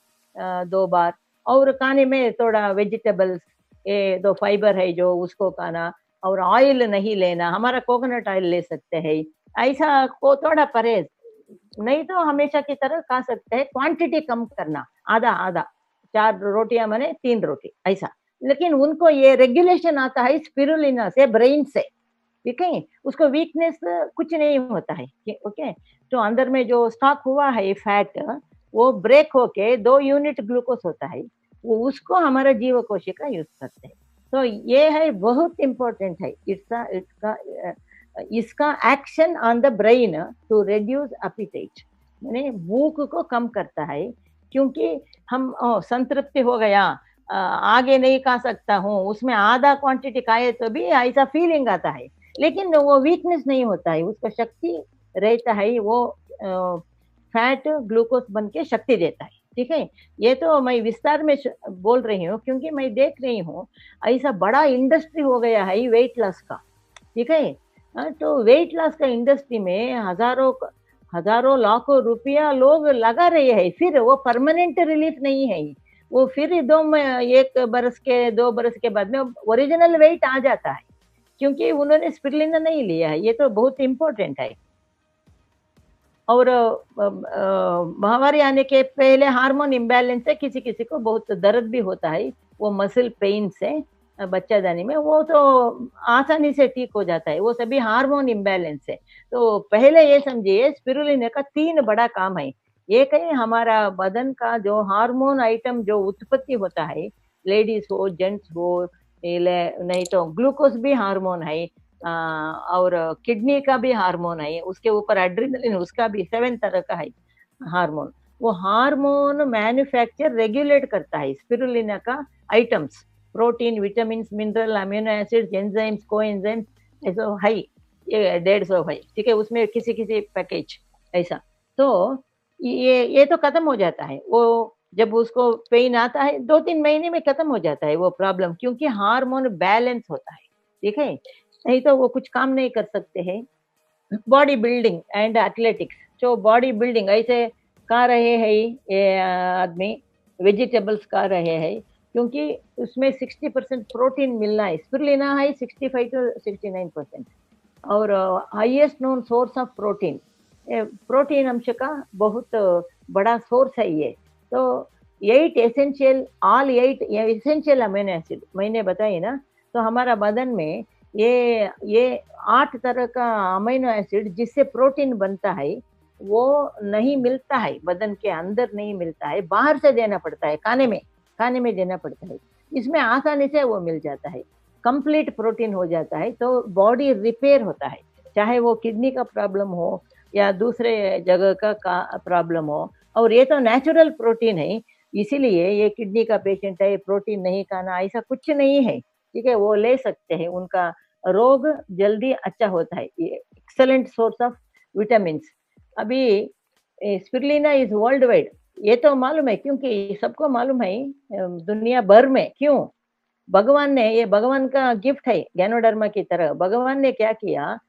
2 बार, और खाने में थोड़ा वेजिटेबल्स, ये दो फाइबर है जो उसको खाना, और ऑयल नहीं लेना, हमारा कोकोनट ऑयल ले सकते हैं, ऐसा को थोड़ा परहेज, नहीं तो हमेशा की तरह खा सकते हैं, क्वांटिटी कम करना, आधा आधा, 4 रोटियां माने 3 रोटी ऐसा। लेकिन उनको ये रेगुलेशन आता है स्पिरुलिना से, ब्रेन से, ठीक है, उसको वीकनेस कुछ नहीं होता है, ओके। तो अंदर में जो स्टॉक हुआ है फैट, वो ब्रेक होके 2 यूनिट ग्लूकोज होता है, वो उसको हमारा जीव कोशिका यूज करते हैं। तो ये है बहुत इम्पोर्टेंट है, इसका action on the brain to reduce appetite, यानी भूख को कम करता है। क्योंकि हम संतृप्ति हो गया, आगे नहीं खा सकता हूँ, उसमें आधा क्वांटिटी खाए तो भी ऐसा फीलिंग आता है, लेकिन वो वीकनेस नहीं होता है, उसका शक्ति रहता है, वो फैट ग्लूकोज बन के शक्ति देता है, ठीक है। ये तो मैं विस्तार में बोल रही हूँ, क्योंकि मैं देख रही हूँ ऐसा बड़ा इंडस्ट्री हो गया है वेट लॉस का, ठीक है। तो वेट लॉस का इंडस्ट्री में हजारों लाखों रुपया लोग लगा रहे हैं, फिर वो परमानेंट रिलीफ नहीं है, वो फिर 1 बरस के 2 बरस के बाद में ओरिजिनल वेट आ जाता है, क्योंकि उन्होंने स्पिरुलिना नहीं लिया है। ये तो बहुत इम्पोर्टेंट है। और महामारी आने के पहले हार्मोन इम्बैलेंस से किसी किसी को बहुत दर्द भी होता है, वो मसल पेन से बच्चादानी में, वो तो आसानी से ठीक हो जाता है, वो सभी हार्मोन इम्बैलेंस है। तो पहले ये समझिए स्पिरुलिना का 3 बड़ा काम है। एक है हमारा बदन का जो हार्मोन आइटम जो उत्पत्ति होता है, लेडीज हो जेंट्स हो, नहीं तो ग्लूकोज भी हार्मोन है, और किडनी का भी हार्मोन है, उसके ऊपर एड्रेनलिन, उसका भी 7 तरह का है हार्मोन। वो हार्मोन मैन्युफैक्चर रेगुलेट करता है स्पिरुलिना का items, protein, vitamin, mineral, amino acid, enzymes, coenzymes, ऐसा है, ये 150 है, ठीक है, उसमें किसी किसी पैकेज ऐसा। तो ये तो खत्म हो जाता है, वो जब उसको पेन आता है 2-3 महीने में खत्म हो जाता है वो प्रॉब्लम, क्योंकि हार्मोन बैलेंस होता है, ठीक है। नहीं तो वो कुछ काम नहीं कर सकते हैं। बॉडी बिल्डिंग एंड एथलेटिक्स, जो बॉडी बिल्डिंग ऐसे खा रहे हैं ये आदमी, वेजिटेबल्स खा रहे हैं, क्योंकि उसमें 60% प्रोटीन मिलना है, स्पिरुलिना है 65 to 69%, और highest known source of protein, protein अंश का बहुत बड़ा सोर्स है ये। तो 8 essential, all 8 essential amino acid मैंने बताई ना, तो हमारा बदन में ये 8 तरह का अमीनो एसिड जिससे प्रोटीन बनता है, वो नहीं मिलता है, बदन के अंदर नहीं मिलता है, बाहर से देना पड़ता है, खाने में देना पड़ता है। इसमें आसानी से वो मिल जाता है, कंप्लीट प्रोटीन हो जाता है, तो बॉडी रिपेयर होता है, चाहे वो किडनी का प्रॉब्लम हो या दूसरे जगह का प्रॉब्लम हो। और ये तो नेचुरल प्रोटीन है, इसीलिए ये किडनी का पेशेंट है, प्रोटीन नहीं खाना ऐसा कुछ नहीं है, ठीक है, वो ले सकते हैं, उनका रोग जल्दी अच्छा होता है। ये एक्सेलेंट सोर्स ऑफ विटामिन। अभी स्पिरुलिना इज वर्ल्ड वाइड, ये तो मालूम है, क्योंकि सबको मालूम है दुनिया भर में। क्यों? भगवान ने, ये भगवान का गिफ्ट है, गैनोडर्मा की तरह। भगवान ने क्या किया,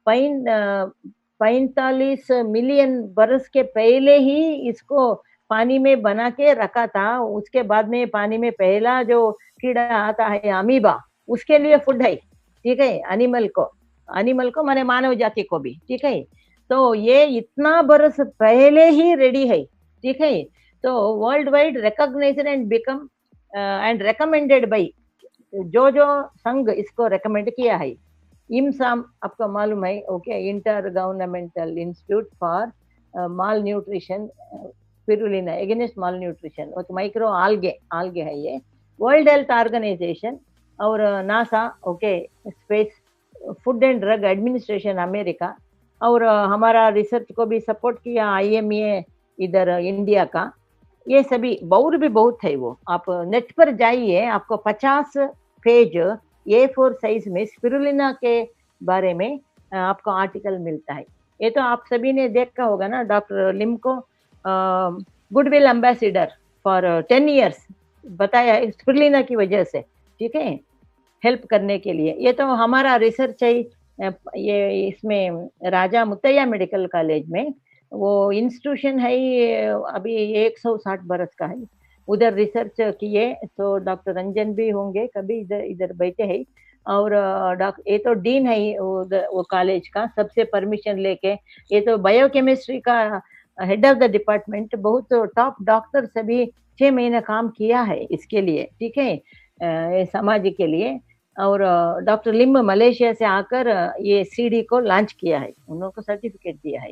45 मिलियन बरस के पहले ही इसको पानी में बना के रखा था। उसके बाद में पानी में पहला जो कीड़ा आता है अमीबा, उसके लिए फूड है, ठीक है, एनिमल को माने मानव जाति को भी, ठीक है। तो ये इतना बरस पहले ही रेडी है, ठीक है। तो world wide recognised and become and recommended by, जो संघ इसको रिकमेंड किया है, इमसाम आपको मालूम है, okay, inter governmental institute for mall nutrition, spirulina against mall nutrition, एक माइक्रो आल्गे है ये, वर्ल्ड हेल्थ ऑर्गेनाइजेशन और NASA, okay, space, food and drug administration America, और हमारा रिसर्च को भी सपोर्ट किया IMA इधर इंडिया का। ये सभी और भी बहुत है, वो आप नेट पर जाइए, आपको 50 पेज A4 साइज में स्पिरुलिना के बारे में आपको आर्टिकल मिलता है। ये तो आप सभी ने देखा होगा ना, डॉक्टर लिम को गुडविल एम्बेसडर फॉर 10 years बताया है स्पिरुलिना की वजह से, ठीक है। हेल्प करने के लिए। ये तो हमारा रिसर्च है। ये इसमें राजा मुत्तैया मेडिकल कॉलेज में वो इंस्टीट्यूशन है, ये अभी 160 बरस का है। उधर रिसर्च किए तो डॉक्टर रंजन भी होंगे, कभी इधर इधर बैठे हैं। और ये तो डीन है वो कॉलेज का, सबसे परमिशन लेके। ये तो बायोकेमिस्ट्री का हेड ऑफ द डिपार्टमेंट, बहुत टॉप डॉक्टर सभी 6 महीने काम किया है इसके लिए, ठीक है, ये समाज के लिए। और डॉक्टर लिम मलेशिया से आकर ये सीडी को लॉन्च किया है, उनको सर्टिफिकेट दिया है।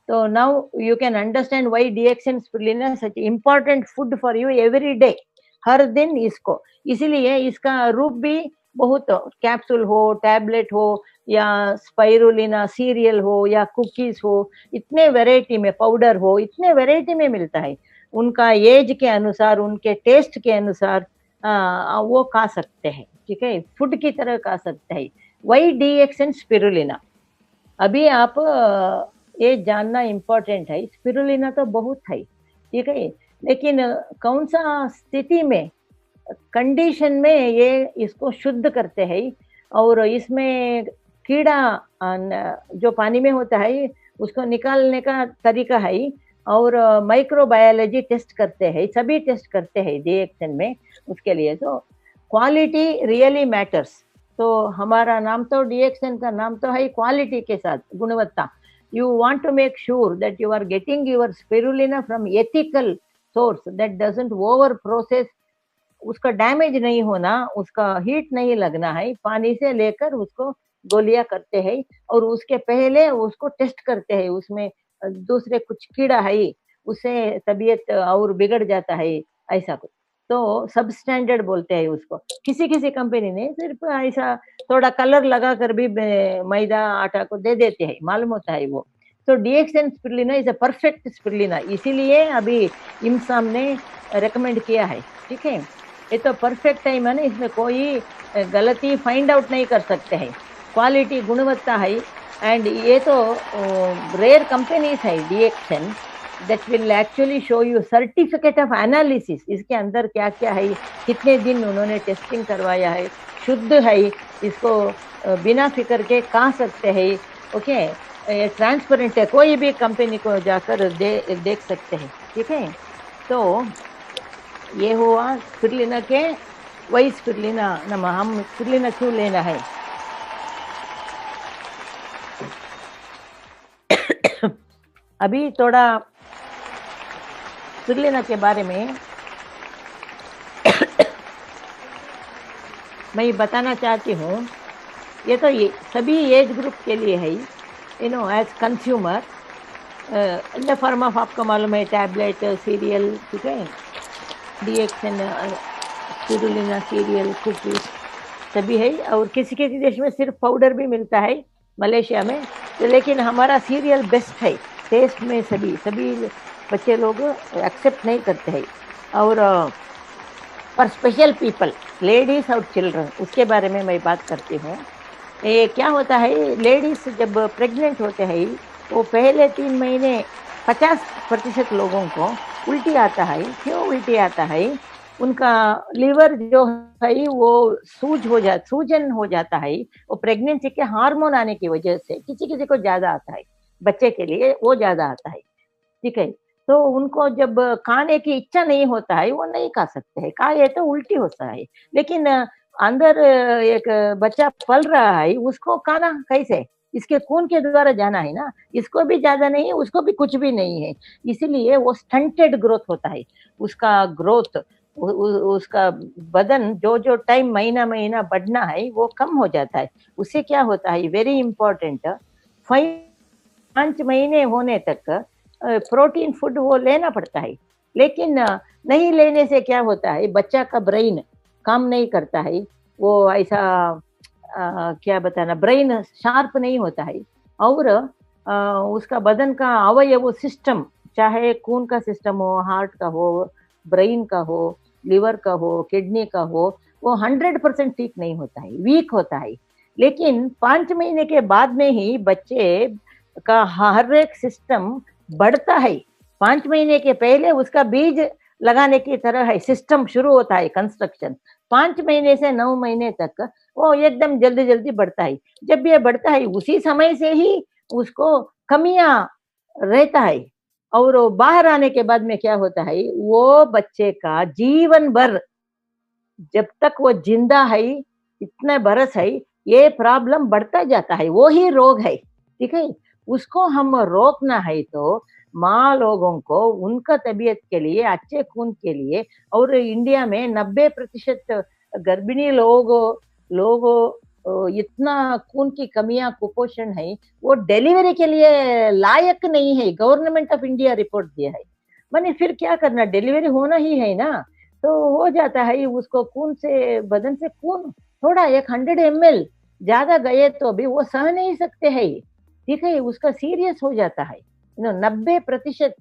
तो now you can understand why DXN spirulina such important food for you every day, हर दिन इसको। इसीलिए इसका रूप भी बहुत, कैप्सूल हो, टैबलेट हो, या स्पाइरुलिना सीरियल हो, या कुकीज हो, इतने वैरायटी में, पाउडर हो, इतने वैरायटी में मिलता है। उनका एज के अनुसार, उनके टेस्ट के अनुसार वो खा सकते हैं, ठीक है, फूड की तरह खा सकते हैं। वाई डीएक्सन स्पिरुलिना, अभी आप ये जानना इम्पोर्टेंट है। स्पिरुलिना तो बहुत है, ठीक है, लेकिन कौन सा स्थिति में, कंडीशन में ये इसको शुद्ध करते हैं। और इसमें कीड़ा जो पानी में होता है उसको निकालने का तरीका है। और माइक्रोबायोलॉजी टेस्ट करते हैं, सभी टेस्ट करते हैं डीएक्सन में उसके लिए। तो क्वालिटी रियली मैटर्स। तो हमारा नाम तो डीएक्सन का नाम तो है क्वालिटी के साथ, गुणवत्ता। You want to make sure that you are getting your spirulina from ethical source that doesn't over process, उसका डैमेज नहीं होना, उसका हीट नहीं लगना है। पानी से लेकर उसको गोलियां करते हैं और उसके पहले उसको टेस्ट करते हैं, उसमें दूसरे कुछ कीड़ा है, उससे तबीयत और बिगड़ जाता है, ऐसा कुछ। तो सब स्टैंडर्ड बोलते हैं उसको। किसी किसी कंपनी ने सिर्फ ऐसा थोड़ा कलर लगा कर भी मैदा आटा को दे देते हैं, मालूम होता है वो। तो DXN spirulina is a perfect spirulina, इसीलिए अभी इम्साम ने रेकमेंड किया है, ठीक है। ये तो परफेक्ट है, माने इसमें कोई गलती फाइंड आउट नहीं कर सकते हैं, क्वालिटी गुणवत्ता है। एंड ये तो रेयर कंपनीज है DXN that will actually show you certificate of analysis, इसके अंदर क्या क्या है, कितने दिन उन्होंने टेस्टिंग करवाया है, शुद्ध है, इसको बिना फिक्र के खा सकते हैं, ओके, ट्रांसपेरेंट है, कोई भी कंपनी को जाकर देख सकते हैं, ठीक है। तो ये हुआ स्पिरुलिना के वही स्पिरुलिना नम, हम स्पिरुलिना क्यों लेना है। अभी थोड़ा स्पिरुलिना के बारे में मैं बताना चाहती हूँ। ये तो ये सभी एज ग्रुप के लिए है, you know, as consumer in the form of, आपको मालूम है, टैबलेट, सीरियल, ठीक है, डीएक्सन स्पिरुलिना सीरियल, कुकीज सभी है। और किसी किसी देश में सिर्फ पाउडर भी मिलता है, मलेशिया में। तो लेकिन हमारा सीरियल बेस्ट है टेस्ट में, सभी बच्चे लोग एक्सेप्ट नहीं करते हैं। और पर स्पेशल पीपल, लेडीज और चिल्ड्रन, उसके बारे में मैं बात करती हूँ। ये क्या होता है, लेडीज जब प्रेग्नेंट होते हैं वो पहले 3 महीने 50% लोगों को उल्टी आता है। क्यों उल्टी आता है, उनका लीवर जो है वो सूजन हो जाता है, वो प्रेगनेंसी के हार्मोन आने की वजह से। किसी किसी को ज्यादा आता है, बच्चे के लिए वो ज्यादा आता है, ठीक है। तो उनको जब खाने की इच्छा नहीं होता है वो नहीं खा सकते हैं, खाए तो उल्टी होता है। लेकिन अंदर एक बच्चा पल रहा है, उसको खाना कैसे, इसके खून के द्वारा जाना है ना, इसको भी ज्यादा नहीं है, उसको भी कुछ भी नहीं है, इसीलिए वो स्टंटेड ग्रोथ होता है। उसका ग्रोथ, उसका बदन जो जो टाइम महीना बढ़ना है वो कम हो जाता है। उससे क्या होता है, वेरी इंपॉर्टेंट, 5 महीने होने तक प्रोटीन फूड वो लेना पड़ता है। लेकिन नहीं लेने से क्या होता है, बच्चा का ब्रेन काम नहीं करता है, वो ऐसा क्या बताना, ब्रेन शार्प नहीं होता है। और उसका बदन का अवयव सिस्टम, चाहे खून का सिस्टम हो, हार्ट का हो, ब्रेन का हो, लिवर का हो, किडनी का हो, वो 100% ठीक नहीं होता है, वीक होता है। लेकिन 5 महीने के बाद में ही बच्चे का हर एक सिस्टम बढ़ता है। 5 महीने के पहले उसका बीज लगाने की तरह है, सिस्टम शुरू होता है, कंस्ट्रक्शन। 5 महीने से 9 महीने तक वो एकदम जल्दी जल्दी बढ़ता है। जब ये बढ़ता है उसी समय से ही उसको कमियां रहता है, और वो बाहर आने के बाद में क्या होता है, वो बच्चे का जीवन भर जब तक वो जिंदा है, इतने बरस है, ये प्रॉब्लम बढ़ता जाता है, वो ही रोग है। ठीक है, उसको हम रोकना है तो माँ लोगों को उनका तबीयत के लिए, अच्छे खून के लिए, और इंडिया में 90% गर्भिणी लोग लोग इतना खून की कमियां, कुपोषण है, वो डिलीवरी के लिए लायक नहीं है, गवर्नमेंट ऑफ इंडिया रिपोर्ट दिया है। मैंने फिर क्या करना, डिलीवरी होना ही है ना, तो हो जाता है उसको खून से, बदन से खून थोड़ा 100 ml ज्यादा गए तो भी वो सह नहीं सकते हैं। ठीक है, उसका सीरियस हो जाता है। 90%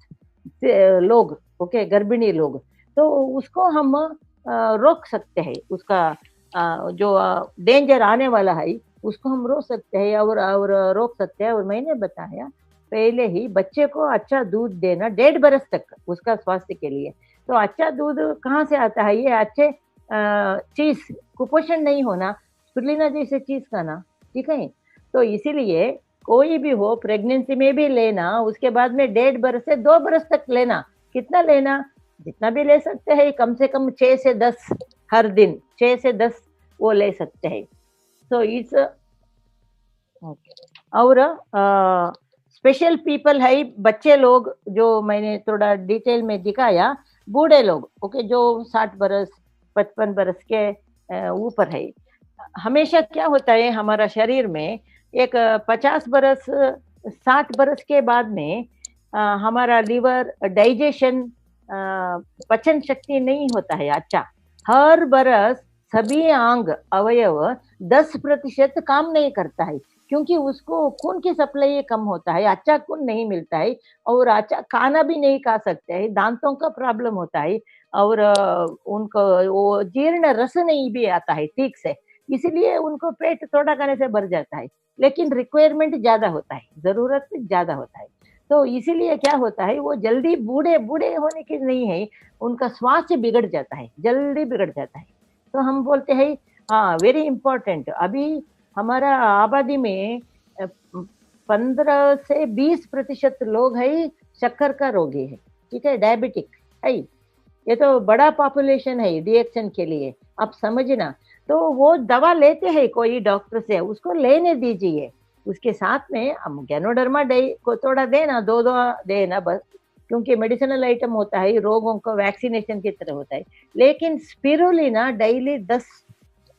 लोग, ओके, गर्भिणी लोग, तो उसको हम रोक सकते हैं, उसका जो डेंजर आने वाला है उसको हम रोक सकते हैं, और रोक सकते हैं। और मैंने बताया पहले ही बच्चे को अच्छा दूध देना 1.5 बरस तक उसका स्वास्थ्य के लिए। तो अच्छा दूध कहाँ से आता है, ये अच्छे चीज, कुपोषण नहीं होना, स्पिरुलिना जैसे चीज खाना। ठीक है, तो इसीलिए कोई भी हो, प्रेगनेंसी में भी लेना, उसके बाद में 1.5 बरस से 2 बरस तक लेना। कितना लेना, जितना भी ले सकते हैं, कम से कम 6 से 10 हर दिन, 6 से 10 वो ले सकते हैं। तो इस और स्पेशल पीपल है, बच्चे लोग जो मैंने थोड़ा डिटेल में दिखाया, बूढ़े लोग, ओके, जो 60 बरस 55 बरस के ऊपर है। हमेशा क्या होता है हमारा शरीर में, एक 50 बरस 60 बरस के बाद में हमारा लिवर, डाइजेशन, पचन शक्ति नहीं होता है अच्छा। हर बरस सभी अंग, अवयव 10% काम नहीं करता है, क्योंकि उसको खून की सप्लाई कम होता है, अच्छा खून नहीं मिलता है, और अच्छा खाना भी नहीं खा सकते हैं, दांतों का प्रॉब्लम होता है, और उनको वो जीर्ण रस नहीं भी आता है ठीक से, इसलिए उनको पेट थोड़ा खाने से भर जाता है, लेकिन रिक्वायरमेंट ज्यादा होता है, जरूरत ज्यादा होता है। तो इसीलिए क्या होता है, वो जल्दी बूढ़े बूढ़े होने की नहीं है, उनका स्वास्थ्य बिगड़ जाता है, जल्दी बिगड़ जाता है। तो हम बोलते हैं, हाँ, वेरी इंपॉर्टेंट, अभी हमारा आबादी में 15 से 20% लोग है शक्कर का रोगी है। ठीक है, डायबिटिक है, ये तो बड़ा पॉपुलेशन है डिएक्शन के लिए, आप समझना। तो वो दवा लेते हैं कोई डॉक्टर से, उसको लेने दीजिए, उसके साथ में हम गैनोडर्मा डे को थोड़ा देना, दो देना बस, क्योंकि मेडिसिनल आइटम होता है, रोगों को वैक्सीनेशन की तरह होता है। लेकिन स्पिरुलिना डेली 10,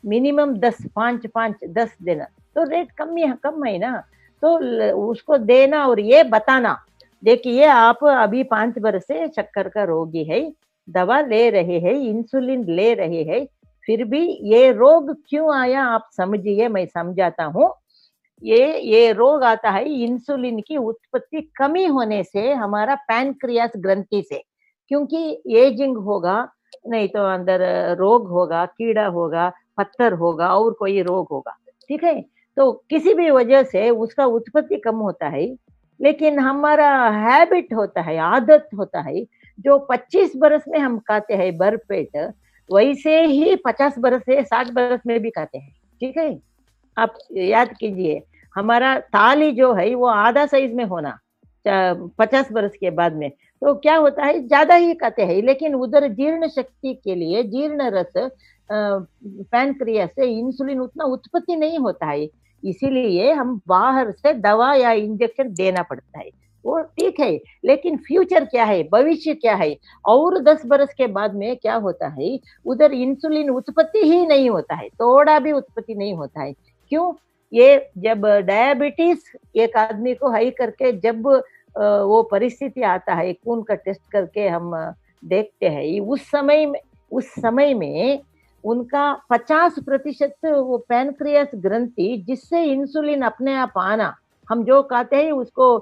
मिनिमम 10, 5 देना, तो रेट कम है ना, तो उसको देना और ये बताना, देखिए आप अभी 5 बरस से शक्कर का रोगी है, दवा ले रहे हैं, इंसुलिन ले रहे हैं, फिर भी ये रोग क्यों आया आप समझिए, मैं समझाता हूँ। ये रोग आता है इंसुलिन की उत्पत्ति कमी होने से, हमारा पैनक्रियास ग्रंथि से, क्योंकि एजिंग होगा, नहीं तो अंदर रोग होगा, कीड़ा होगा, पत्थर होगा, और कोई रोग होगा। ठीक है, तो किसी भी वजह से उसका उत्पत्ति कम होता है, लेकिन हमारा हैबिट होता है, आदत होता है, जो 25 बरस में हम खाते हैं भरपेट, वैसे ही 50 बरस से 60 बरस में भी खाते हैं। ठीक है, आप याद कीजिए, हमारा थाली जो है वो आधा साइज में होना 50 बरस के बाद में, तो क्या होता है, ज्यादा ही खाते हैं, लेकिन उधर जीर्ण शक्ति के लिए, जीर्ण रस, पैनक्रिया से इंसुलिन उतना उत्पत्ति नहीं होता है, इसीलिए हम बाहर से दवा या इंजेक्शन देना पड़ता है। वो ठीक है, लेकिन फ्यूचर क्या है, भविष्य क्या है, और 10 बरस के बाद में क्या होता है, उधर इंसुलिन उत्पत्ति ही नहीं होता है, थोड़ा भी उत्पत्ति नहीं होता है। क्यों, ये जब डायबिटीज एक आदमी को हाई करके, जब वो परिस्थिति आता है, खून का टेस्ट करके हम देखते हैं, उस समय में उनका 50% वो पैनक्रियास ग्रंथि, जिससे इंसुलिन अपने आप आना, हम जो खाते हैं उसको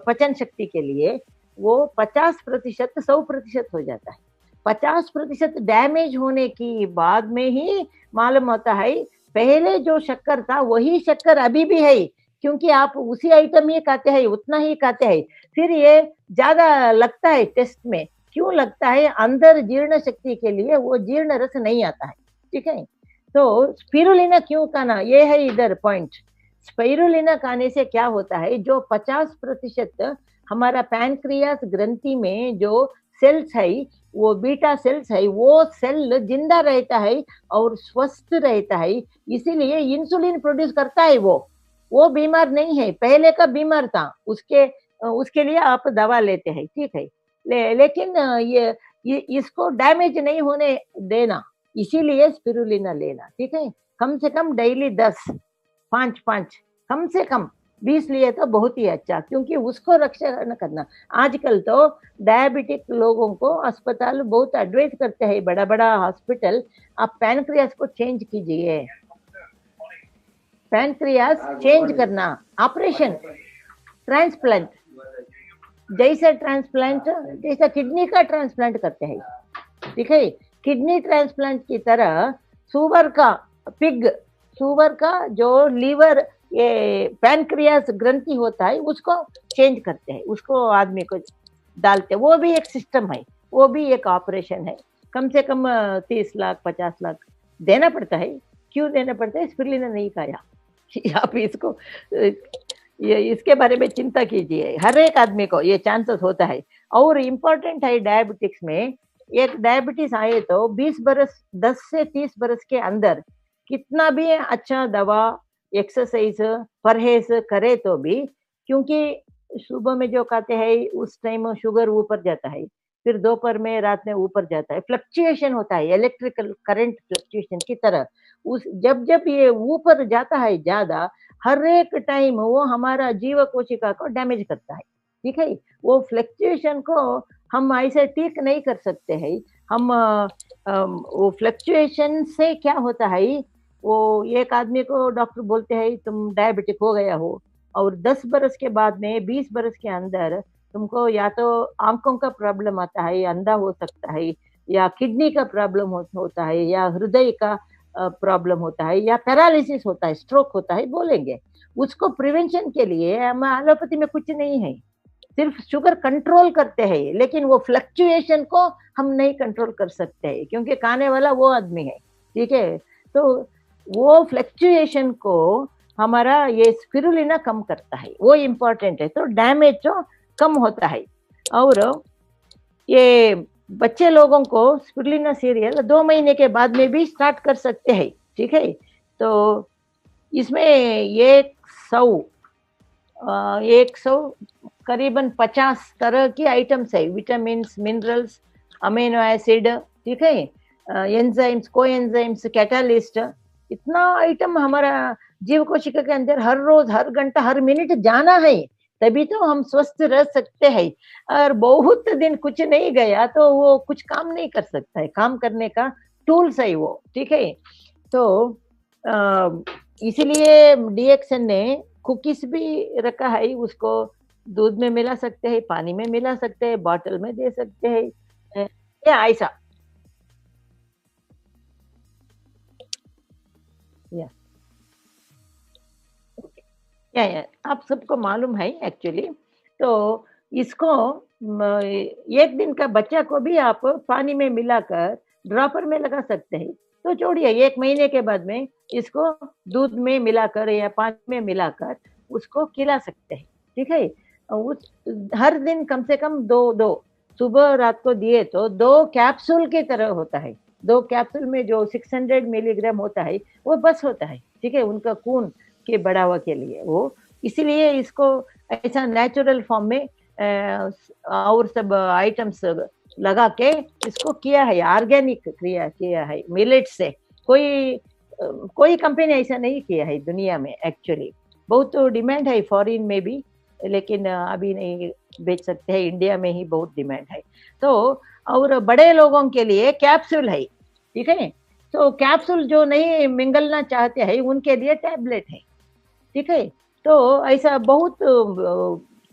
पचन शक्ति के लिए, वो 50% 100% हो जाता है। 50% डैमेज होने की बाद में ही मालूम होता है, पहले जो शक्कर था वही शक्कर अभी भी है, क्योंकि आप उसी आइटम ही खाते हैं, उतना ही खाते हैं, फिर ये ज्यादा लगता है टेस्ट में। क्यों लगता है, अंदर जीर्ण शक्ति के लिए वो जीर्ण रस नहीं आता है, ठीक है। तो स्पिरुलिना क्यों खाना, ये है इधर पॉइंट। स्पिरुलिना खाने से क्या होता है, जो 50% हमारा पैनक्रियास ग्रंथि में जो सेल्स है, वो बीटा सेल्स है, वो सेल जिंदा रहता है और स्वस्थ रहता है, इसीलिए इंसुलिन प्रोड्यूस करता है। वो बीमार नहीं है, पहले का बीमार था, उसके लिए आप दवा लेते हैं, ठीक है। लेकिन ये इसको डैमेज नहीं होने देना, इसीलिए स्पिरुलिना लेना, ठीक है। कम से कम डेली 10, 5 कम से कम 20 लिए तो बहुत ही अच्छा, क्योंकि उसको रक्षा करना। आजकल तो डायबिटिक लोगों को अस्पताल बहुत एडवाइस करते हैं, बड़ा बड़ा हॉस्पिटल, आप पैनक्रियास को चेंज कीजिए, पैनक्रियास चेंज करना, ऑपरेशन, ट्रांसप्लांट, जैसा किडनी का ट्रांसप्लांट करते हैं, ठीक है। किडनी ट्रांसप्लांट की तरह सुअर का जो लीवर, ये पैनक्रियास ग्रंथि होता है, उसको चेंज करते हैं, उसको आदमी को डालते हैं। वो भी एक सिस्टम है, वो भी एक ऑपरेशन है। कम से कम 30 लाख 50 लाख देना पड़ता है। क्यों देना पड़ता है? स्पिरुलिना नहीं खाया। आप इसको ये इसके बारे में चिंता कीजिए, हर एक आदमी को ये चांसेस होता है। और इम्पोर्टेंट है डायबिटिक्स में, एक डायबिटीज आए तो 20 बरस 10 से 30 बरस के अंदर कितना भी अच्छा दवा, एक्सरसाइज, परहेज करे तो भी, क्योंकि सुबह में जो खाते हैं उस टाइम शुगर ऊपर जाता है, फिर दोपहर में, रात में ऊपर जाता है, फ्लक्चुएशन होता है, इलेक्ट्रिकल करंट फ्लक्चुएशन की तरह। उस जब ये ऊपर जाता है ज्यादा, हर एक टाइम वो हमारा जीव कोशिका को डैमेज करता है, ठीक है। वो फ्लक्चुएशन को हम ऐसे ठीक नहीं कर सकते हैं। हम वो फ्लक्चुएशन से क्या होता है, वो एक आदमी को डॉक्टर बोलते हैं तुम डायबिटिक हो गया हो, और 10 बरस के बाद में, 20 बरस के अंदर तुमको या तो आंखों का प्रॉब्लम आता है, अंधा हो सकता है, या किडनी का प्रॉब्लम होता है, या हृदय का प्रॉब्लम होता है, या पैरालिसिस होता है, स्ट्रोक होता है, बोलेंगे। उसको प्रिवेंशन के लिए हम एलोपैथी में कुछ नहीं है, सिर्फ शुगर कंट्रोल करते हैं, लेकिन वो फ्लक्चुएशन को हम नहीं कंट्रोल कर सकते हैं, क्योंकि खाने वाला वो आदमी है, ठीक है। तो वो फ्लक्चुएशन को हमारा ये स्पिरुलिना कम करता है, वो इम्पोर्टेंट है। तो डैमेज जो कम होता है। और ये बच्चे लोगों को स्पिरुलिना सीरियल 2 महीने के बाद में भी स्टार्ट कर सकते हैं, ठीक है। तो इसमें 100 करीबन 50 तरह की आइटम्स है, विटामिन, मिनरल्स, अमीनो एसिड, ठीक है, एंजाइम्स, कोएंजाइम्स, कैटालिस्ट, इतना आइटम हमारा जीव कोशिका के अंदर हर रोज, हर घंटा, हर मिनट जाना है, तभी तो हम स्वस्थ रह सकते हैं। और बहुत दिन कुछ नहीं गया तो वो कुछ काम नहीं कर सकता है, काम करने का टूल्स है वो, ठीक है। तो इसीलिए डीएक्सन ने कुकीज भी रखा है, उसको दूध में मिला सकते हैं, पानी में मिला सकते हैं, बॉटल में दे सकते हैं, या ऐसा। या आप सबको मालूम है एक्चुअली। तो इसको एक दिन का बच्चा को भी आप पानी में मिलाकर ड्रॉपर में लगा सकते हैं। तो छोड़िए, 1 महीने के बाद में इसको दूध में मिलाकर या पानी में मिलाकर उसको खिला सकते हैं, ठीक है। उस हर दिन कम से कम 2 सुबह रात को दिए तो 2 कैप्सूल की तरह होता है। 2 कैप्सूल में जो 600 मिलीग्राम होता है वो बस होता है, ठीक है, उनका खून के बढ़ावा के लिए वो। इसीलिए इसको ऐसा नेचुरल फॉर्म में और सब आइटम्स लगा के इसको किया है, ऑर्गेनिक क्रिया किया है मिलेट से। कोई कंपनी ऐसा नहीं किया है दुनिया में एक्चुअली। बहुत डिमांड है फॉरेन में भी, लेकिन अभी नहीं बेच सकते हैं, इंडिया में ही बहुत डिमांड है। तो और बड़े लोगों के लिए कैप्सूल है, ठीक है। तो कैप्सूल जो नहीं मिंगलना चाहते हैं उनके लिए टैबलेट है, ठीक है। तो ऐसा बहुत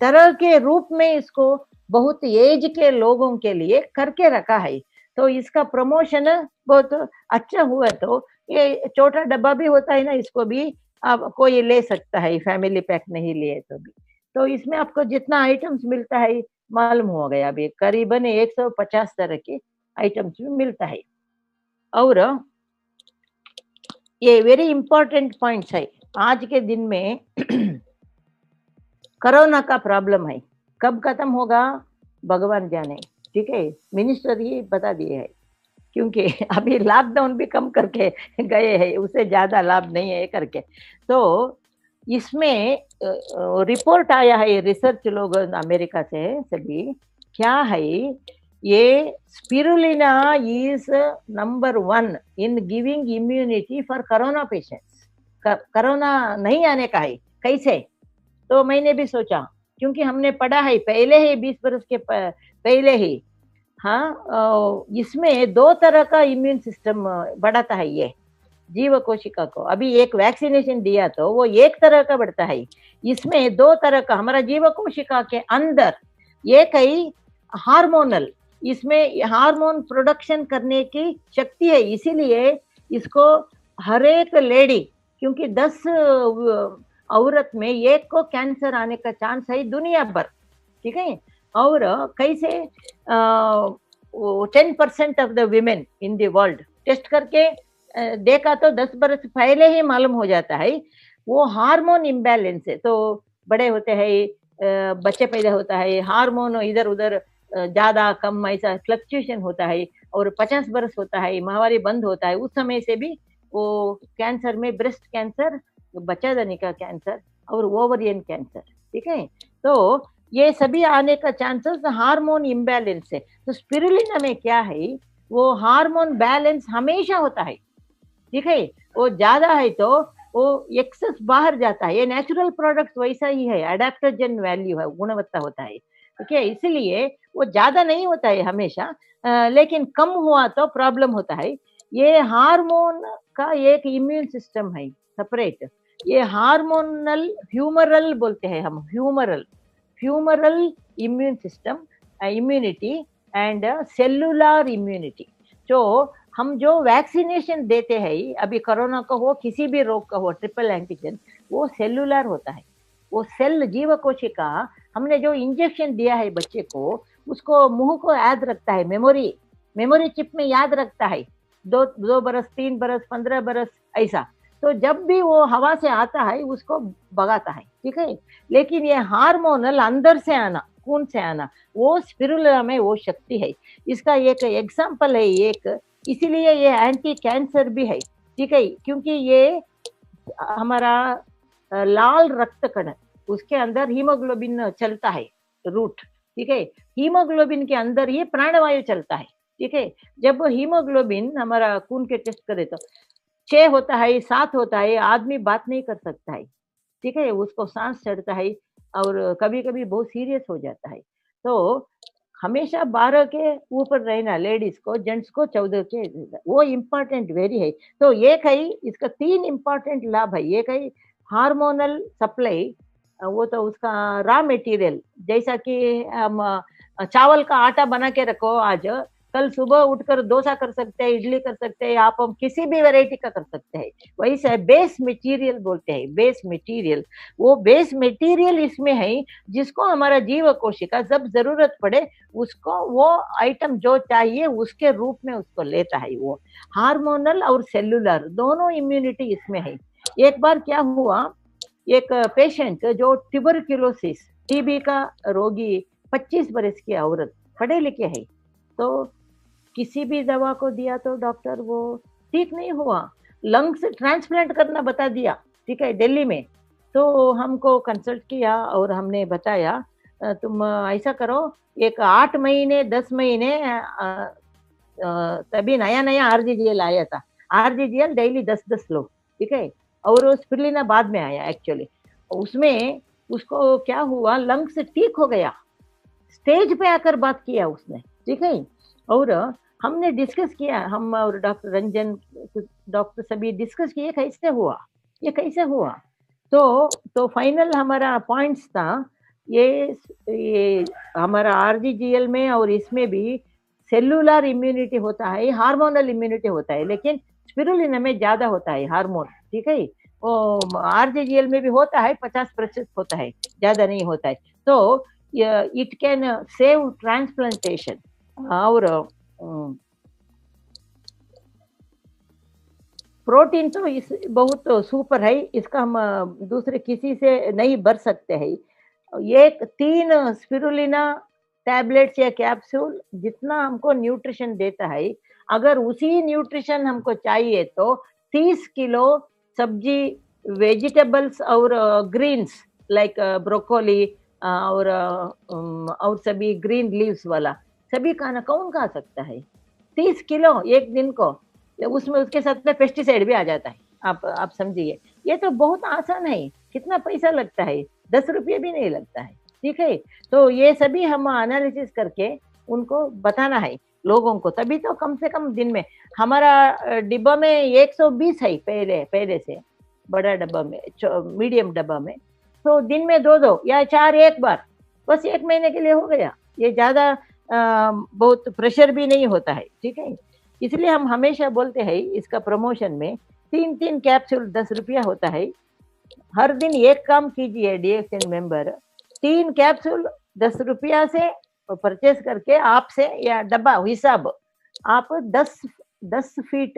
तरह के रूप में इसको बहुत एज के लोगों के लिए करके रखा है। तो इसका प्रमोशन बहुत अच्छा हुआ। तो ये छोटा डब्बा भी होता है ना, इसको भी आप कोई ले सकता है, फैमिली पैक नहीं लिए तो भी। तो इसमें आपको जितना आइटम्स मिलता है मालूम हो गया, अभी करीबन 150 तरह के आइटम्स भी मिलता है। और ये वेरी इंपॉर्टेंट पॉइंट्स है। आज के दिन में कोरोना का प्रॉब्लम है, कब खत्म होगा भगवान जाने, ठीक है, मिनिस्टर ही बता दिए है, क्योंकि अभी लॉकडाउन भी कम करके गए हैं, उससे ज्यादा लाभ नहीं है करके। तो इसमें रिपोर्ट आया है, रिसर्च लोग अमेरिका से सभी, क्या है ये, spirulina is number 1 in giving immunity for corona patients. Corona नहीं आने का है, कैसे? तो मैंने भी सोचा, क्योंकि हमने पढ़ा है पहले ही 20 वर्ष के पहले ही, हाँ, इसमें 2 तरह का इम्यून सिस्टम बढ़ाता है ये जीव कोशिका को। अभी एक वैक्सीनेशन दिया तो वो एक तरह का बढ़ता है, इसमें 2 तरह का हमारा जीव कोशिका के अंदर एक है हार्मोनल, इसमें हार्मोन प्रोडक्शन करने की शक्ति है, इसीलिए इसको हर एक लेडी, क्योंकि 10 औरत में एक को कैंसर आने का चांस है दुनिया भर, ठीक है। और कैसे 10% of the women in the world test करके देखा तो 10 बरस पहले ही मालूम हो जाता है वो हार्मोन इम्बैलेंस है। तो बड़े होते हैं, बच्चे पैदा होता है, हार्मोन इधर उधर ज्यादा कम ऐसा फ्लक्चुएशन होता है, और 50 बरस होता है, माहवारी बंद होता है, उस समय से भी वो कैंसर में ब्रेस्ट कैंसर, बच्चा दानी का कैंसर और ओवरियन कैंसर, ठीक है। तो ये सभी आने का चांसेस हार्मोन इम्बैलेंस है। तो स्पिरुलिना में क्या है, वो हार्मोन बैलेंस हमेशा होता है, ठीक है। वो ज्यादा है तो वो एक्सेस बाहर जाता है, ये नेचुरल प्रोडक्ट वैसा ही है, एडेप्टोजन वैल्यू है, गुणवत्ता होता है, ठीक है। इसलिए वो ज्यादा नहीं होता है हमेशा, लेकिन कम हुआ तो प्रॉब्लम होता है। ये हार्मोन का एक इम्यून सिस्टम है सेपरेट, ये हार्मोनल ह्यूमरल बोलते हैं हम, humoral immune system, immunity and cellular immunity. जो हम जो वैक्सीनेशन देते हैं, अभी कोरोना का हो, किसी भी रोग का हो, ट्रिपल एंटीजन, वो सेलुलर होता है, वो सेल जीव कोशिका, हमने जो इंजेक्शन दिया है बच्चे को, उसको मुंह को याद रखता है, मेमोरी चिप में याद रखता है, 2 बरस, 3 बरस, 15 बरस ऐसा। तो जब भी वो हवा से आता है उसको भगाता है, ठीक है। लेकिन ये हार्मोनल अंदर से आना, खून से आना, वो स्पिरुलिना में वो शक्ति है। इसका एक एग्जाम्पल है एक, इसीलिए ये एंटी कैंसर भी है, ठीक है, क्योंकि ये हमारा लाल रक्त कण, उसके अंदर हीमोग्लोबिन चलता है, रूट, ठीक है। हीमोग्लोबिन के अंदर ही प्राणवायु चलता है, ठीक है। जब हीमोग्लोबिन हमारा खून के टेस्ट करे तो 6 होता है, 7 होता है, आदमी बात नहीं कर सकता है, ठीक है, उसको सांस चढ़ता है और कभी कभी बहुत सीरियस हो जाता है। तो हमेशा 12 के ऊपर रहना लेडीज को, जेंट्स को 14 के, वो इम्पोर्टेंट वेरी है। तो एक है, इसका 3 इम्पोर्टेंट लाभ है। एक है हार्मोनल सप्लाई, वो तो उसका रॉ मटेरियल, जैसा कि हम चावल का आटा बना के रखो आज, कल सुबह उठकर डोसा कर सकते हैं, इडली कर सकते हैं, आप हम किसी भी वैरायटी का कर सकते हैं। वही से बेस मटेरियल बोलते हैं, बेस मटेरियल, वो बेस मटेरियल इसमें है, जिसको हमारा जीव कोशिका जब जरूरत पड़े उसको वो आइटम जो चाहिए उसके रूप में उसको लेता है। वो हार्मोनल और सेलुलर दोनों इम्यूनिटी इसमें है। एक बार क्या हुआ, एक पेशेंट जो ट्यूबरक्यूलोसिस, टीबी का रोगी, 25 बरस की औरत, पढ़े लिखे है, तो किसी भी दवा को दिया तो डॉक्टर वो ठीक नहीं हुआ, लंग्स ट्रांसप्लांट करना बता दिया, ठीक है, दिल्ली में। तो हमको कंसल्ट किया और हमने बताया तुम ऐसा करो, एक 8 महीने 10 महीने, तभी नया नया आरजीजीएल आया था, आरजीजीएल डेली 10-10 लोग, ठीक है, और स्पिरुलिना बाद में आया एक्चुअली। उसमें उसको क्या हुआ, लंग्स ठीक हो गया, स्टेज पे आकर बात किया उसने, ठीक है। और हमने डिस्कस किया, हम और डॉक्टर रंजन, डॉक्टर सभी डिस्कस किए कैसे हुआ, ये कैसे हुआ। तो फाइनल हमारा पॉइंट्स था, ये हमारा आरजीजीएल में और इसमें भी सेलुलर इम्यूनिटी होता है, हार्मोनल इम्यूनिटी होता है, लेकिन स्पिरुलिना में ज्यादा होता है हार्मोन, ठीक है। वो आरजीजीएल में भी होता है, 50% होता है, ज्यादा नहीं होता है। तो इट कैन सेव ट्रांसप्लांटेशन और प्रोटीन तो इस बहुत सुपर है, इसका हम दूसरे किसी से नहीं भर सकते हैं। ये 3 स्पिरुलिना टैबलेट्स या कैप्सूल जितना हमको न्यूट्रिशन देता है, अगर उसी न्यूट्रिशन हमको चाहिए तो 30 किलो सब्जी, वेजिटेबल्स और ग्रीन्स लाइक ब्रोकोली और सभी ग्रीन लीव्स वाला सभी खाना कौन खा सकता है? 30 किलो एक दिन को, उसमें उसके साथ में पेस्टिसाइड भी आ जाता है। आप समझिए, ये तो बहुत आसान है। कितना पैसा लगता है? 10 रुपये भी नहीं लगता है, ठीक है? तो ये सभी हम एनालिसिस करके उनको बताना है लोगों को, तभी तो कम से कम दिन में हमारा डिब्बा में 120 है पहले से, बड़ा डब्बा में, मीडियम डब्बा में, तो दिन में 2-2 या 4 एक बार, बस 1 महीने के लिए हो गया। ये ज़्यादा बहुत प्रेशर भी नहीं होता है, ठीक है? इसलिए हम हमेशा बोलते हैं इसका प्रमोशन में 3-3 कैप्सूल 10 रुपया होता है। हर दिन एक काम कीजिए डीएक्सएन मेंबर, 3 कैप्सूल 10 रुपया से परचेस करके आपसे या डब्बा हिसाब आप 10 फीट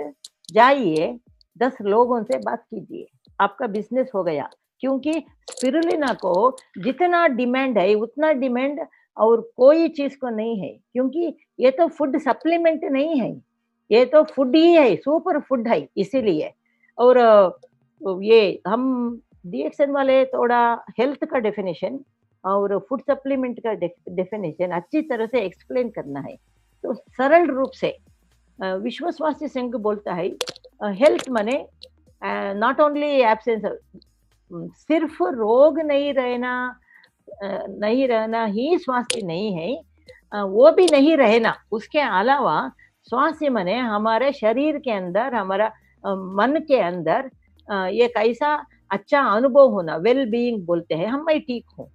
जाइए, 10 लोगों से बात कीजिए, आपका बिजनेस हो गया। क्योंकि स्पिरुलिना को जितना डिमांड है उतना डिमांड और कोई चीज को नहीं है, क्योंकि ये तो फूड सप्लीमेंट नहीं है, ये तो फूड ही है, सुपर फूड है इसीलिए। और ये हम डीएक्सएन वाले थोड़ा हेल्थ का डेफिनेशन और फूड सप्लीमेंट का डेफिनेशन अच्छी तरह से एक्सप्लेन करना है। तो सरल रूप से विश्व स्वास्थ्य संघ बोलता है हेल्थ माने नॉट ओनली एब्सेंस, सिर्फ रोग नहीं रहना ही स्वास्थ्य नहीं है, वो भी नहीं रहना। उसके अलावा स्वास्थ्य माने हमारे शरीर के अंदर, हमारा मन के अंदर एक ऐसा अच्छा अनुभव होना, वेल बीइंग बोलते हैं हम, मैं ठीक हूँ।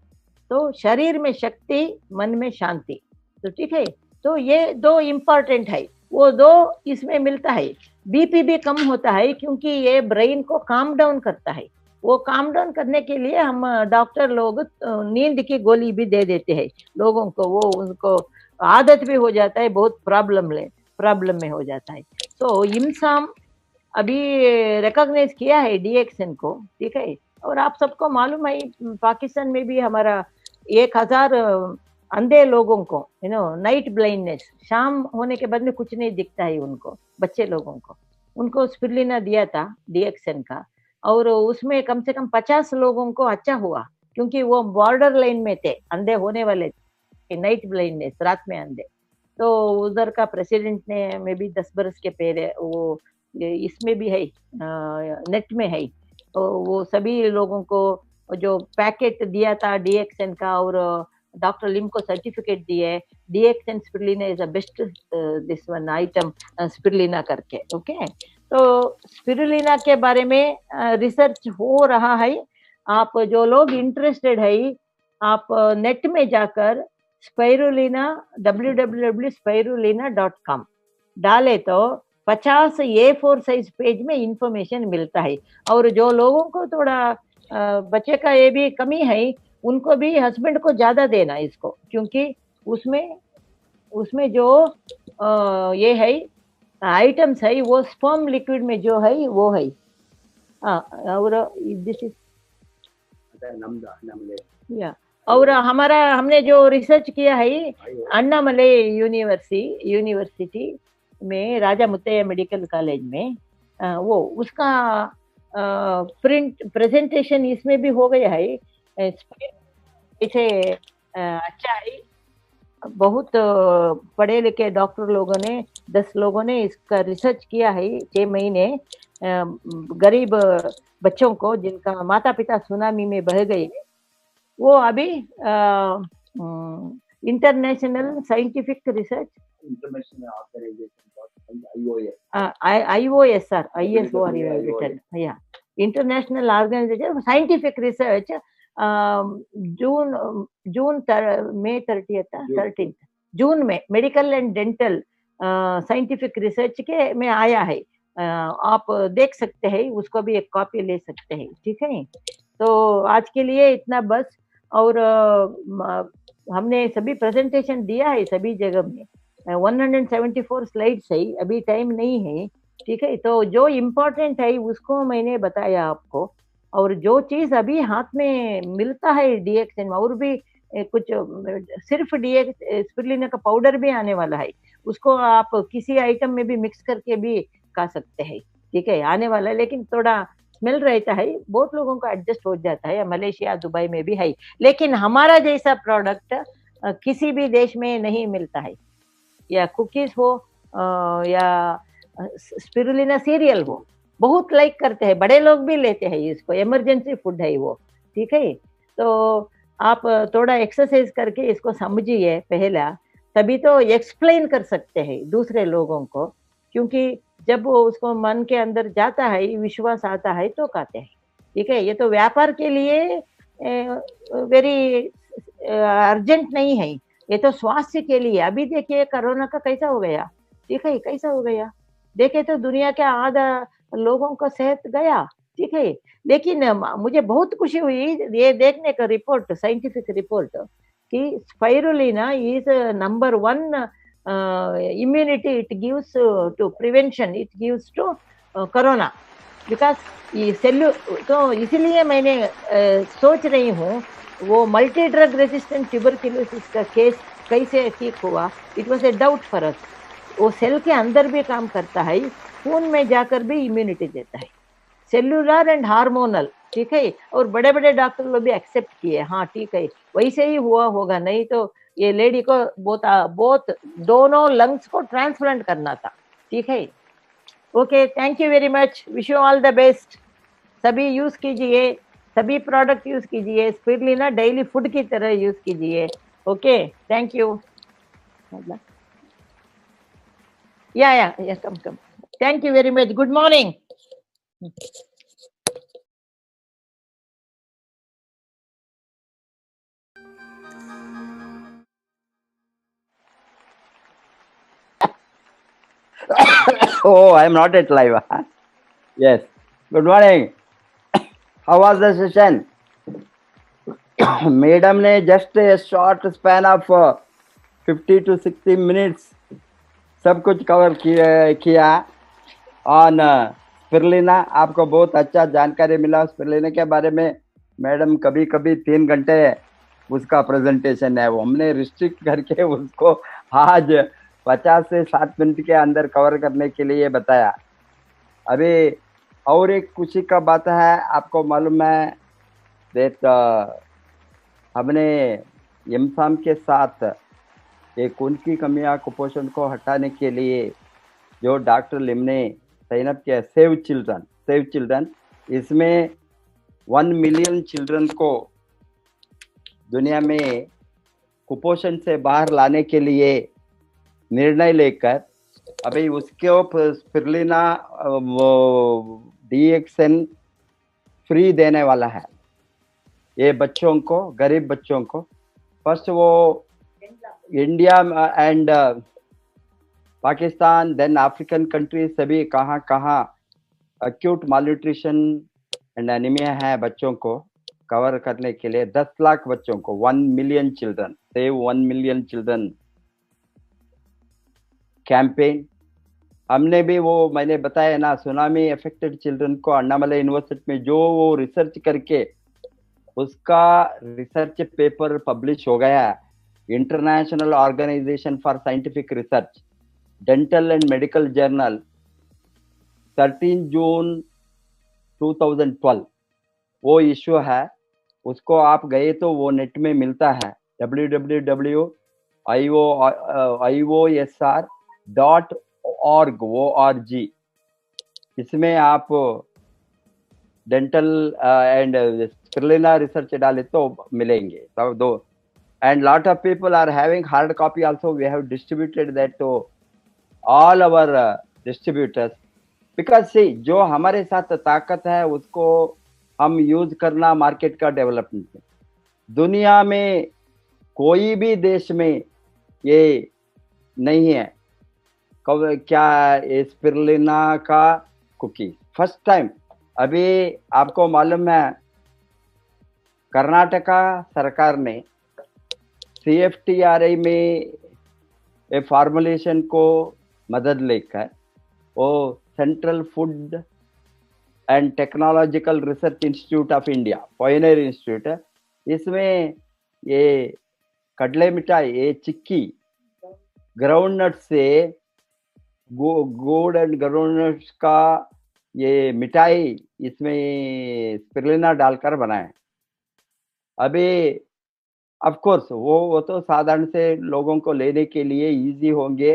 तो शरीर में शक्ति, मन में शांति, तो ठीक है। तो ये 2 इम्पोर्टेंट है, वो 2 इसमें मिलता है। बीपी भी कम होता है क्योंकि ये ब्रेन को काम डाउन करता है। वो काम डाउन करने के लिए हम डॉक्टर लोग नींद की गोली भी दे देते हैं लोगों को, वो उनको आदत भी हो जाता है, बहुत प्रॉब्लम में हो जाता है। तो इमसाम अभी रिकॉग्नाइज किया है डीएक्सएन को, ठीक है। और आप सबको मालूम है पाकिस्तान में भी हमारा 1000 अंधे लोगों को, नाइट ब्लाइंडनेस, शाम होने के बाद में कुछ नहीं दिखता है उनको, बच्चे लोगों को, उनको स्पिरुलिना दिया था डीएक्सएन का, और उसमें कम से कम 50 लोगों को अच्छा हुआ, क्योंकि वो बॉर्डर लाइन में थे, अंधे होने वाले थे, नाइट ब्लाइंडनेस, रात में अंधे। तो उधर का प्रेसिडेंट ने में भी 10 बरस के पहले वो इसमें भी है, नेट में है, तो वो सभी लोगों को जो पैकेट दिया था डीएक्सएन का, और डॉक्टर लिम को सर्टिफिकेट दिए, DXN spirulina is the best this one item spirulina करके, ओके। तो स्पिरुलिना के बारे में रिसर्च हो रहा है। आप जो लोग इंटरेस्टेड है, आप नेट में जाकर स्पाइरुलिना www.spirulina.com डाले तो 50 A4 साइज पेज में इंफॉर्मेशन मिलता है। और जो लोगों को थोड़ा बच्चे का ये भी कमी है, उनको भी हस्बैंड को ज्यादा देना इसको, क्योंकि उसमें जो ये है आइटम्स है, वो स्पर्म लिक्विड में जो है वो है। और दिस इज या, और हमने जो रिसर्च किया है अन्नामले यूनिवर्सिटी में, राजा मुत्तैया मेडिकल कॉलेज में, वो उसका प्रेजेंटेशन इसमें भी हो गया है। इसे अच्छा है, बहुत पढ़े लिखे डॉक्टर लोगों ने, 10 लोगों ने इसका रिसर्च किया है 6 महीने। गरीब बच्चों को जिनका माता पिता सुनामी में बह गए, वो अभी international scientific research international organization scientific research मई 13 जून में medical and dental scientific research के में आया है। आप देख सकते हैं, उसको भी एक कॉपी ले सकते हैं, ठीक है। तो आज के लिए इतना बस। और हमने सभी प्रेजेंटेशन दिया है सभी जगह में, 174 स्लाइड्स है, अभी टाइम नहीं है, ठीक है, तो जो इम्पोर्टेंट है उसको मैंने बताया आपको। और जो चीज अभी हाथ में मिलता है डीएक्सन में, और भी कुछ सिर्फ डीएक्स स्पिरुलिना का पाउडर भी आने वाला है, उसको आप किसी आइटम में भी मिक्स करके भी खा सकते हैं। ठीक है, आने वाला है, लेकिन थोड़ा स्मेल रहता है, बहुत लोगों को एडजस्ट हो जाता है, मलेशिया दुबई में भी है, लेकिन हमारा जैसा प्रोडक्ट किसी भी देश में नहीं मिलता है। या कुकीज हो या स्पिरुलिना सीरियल हो, बहुत लाइक करते हैं, बड़े लोग भी लेते हैं इसको, इमरजेंसी फूड है वो। ठीक है, तो आप थोड़ा एक्सरसाइज करके इसको समझिए पहला, तभी तो एक्सप्लेन कर सकते हैं दूसरे लोगों को, क्योंकि जब वो उसको मन के अंदर जाता है, विश्वास आता है तो कहते हैं। ठीक है, ये तो व्यापार के लिए वेरी अर्जेंट नहीं है, ये तो स्वास्थ्य के लिए। अभी देखिए कोरोना का कैसा हो गया, ठीक है, कैसा हो गया, देखे तो दुनिया के आधा लोगों का सेहत गया। ठीक है, लेकिन मुझे बहुत खुशी हुई ये देखने का रिपोर्ट, साइंटिफिक रिपोर्ट, कि spirulina is number 1 immunity it gives to prevention, it gives to corona, because ये सेल्यू, तो इसीलिए मैंने सोच रही हूँ वो मल्टी ड्रग रेजिस्टेंट ट्यूबरक्यूलोसिस का केस कैसे ठीक हुआ, it was a doubt for us. वो सेल के अंदर भी काम करता है, खून में जाकर भी इम्यूनिटी देता है, सेल्यूलर एंड हार्मोनल। ठीक है, और बड़े बड़े डॉक्टर लोग भी एक्सेप्ट किए, हाँ ठीक है वैसे ही हुआ होगा, नहीं तो ये लेडी को बहुत दोनों लंग्स को ट्रांसप्लांट करना था। ठीक है, okay, thank you very much, wish you all the best. सभी यूज कीजिए, सभी प्रोडक्ट यूज कीजिए, स्पिरुलिना डेली फूड की तरह यूज कीजिए। Okay, thank you. या कम, thank you very much, good morning. Oh, I am not at live. Huh? Yes. Good morning. How was the session? Madam ने just a short span of 50 to 60 minutes सब कुछ cover किया on spirulina. आपको बहुत अच्छा जानकारी मिला spirulina के बारे में। मैडम कभी कभी 3 घंटे उसका प्रेजेंटेशन है, वो हमने रिस्ट्रिक्ट करके उसको आज 50 से 60 मिनट के अंदर कवर करने के लिए बताया। अभी और एक खुशी का बात है, आपको मालूम है देख हमने एमसाम के साथ एक खून की कमियां कुपोषण को हटाने के लिए जो डॉक्टर लिम ने साइन अप किया, सेव चिल्ड्रन, इसमें 1 मिलियन चिल्ड्रन को दुनिया में कुपोषण से बाहर लाने के लिए निर्णय लेकर अभी उसके स्पिरुलिना डीएक्सन फ्री देने वाला है ये बच्चों को, गरीब बच्चों को। फर्स्ट वो India and Pakistan, then African countries, सभी कहाँ अक्यूट मालन्यूट्रिशन एंड एनीमिया है बच्चों को कवर करने के लिए 10 लाख बच्चों को, 1 million children, save 1 million children campaign. हमने भी वो मैंने बताया ना, सुनामी अफेक्टेड चिल्ड्रन को अन्नामलाई यूनिवर्सिटी में जो वो रिसर्च करके उसका रिसर्च पेपर पब्लिश हो गया, international organisation for scientific research, dental and medical journal, 13 June 2012 वो इश्यू है। उसको आप गए तो वो नेट में मिलता है, www.iosr.org। इसमें आप डेंटल एंड स्पिरुलिना रिसर्च डाले तो मिलेंगे सब दो। And lot of people are having hard copy also, we have distributed that to all our distributors, because see जो हमारे साथ ताकत है उसको हम यूज करना मार्केट का डेवलपमेंट में। दुनिया में कोई भी देश में ये नहीं है क्या स्पिरुलिना का कुकी, फर्स्ट टाइम। अभी आपको मालूम है कर्नाटका सरकार ने CFTRI में फॉर्मुलेशन को मदद लेकर वो central food and technological research institute of India, pioneer institute है। इसमें ये कड़ले मिठाई, ये चिक्की ग्राउंड नट से गुड़ एंड ग्राउंड नट्स का ये मिठाई इसमें स्पिरुलिना डालकर बनाए। अभी ऑफ कोर्स वो तो साधारण से लोगों को लेने के लिए इजी होंगे,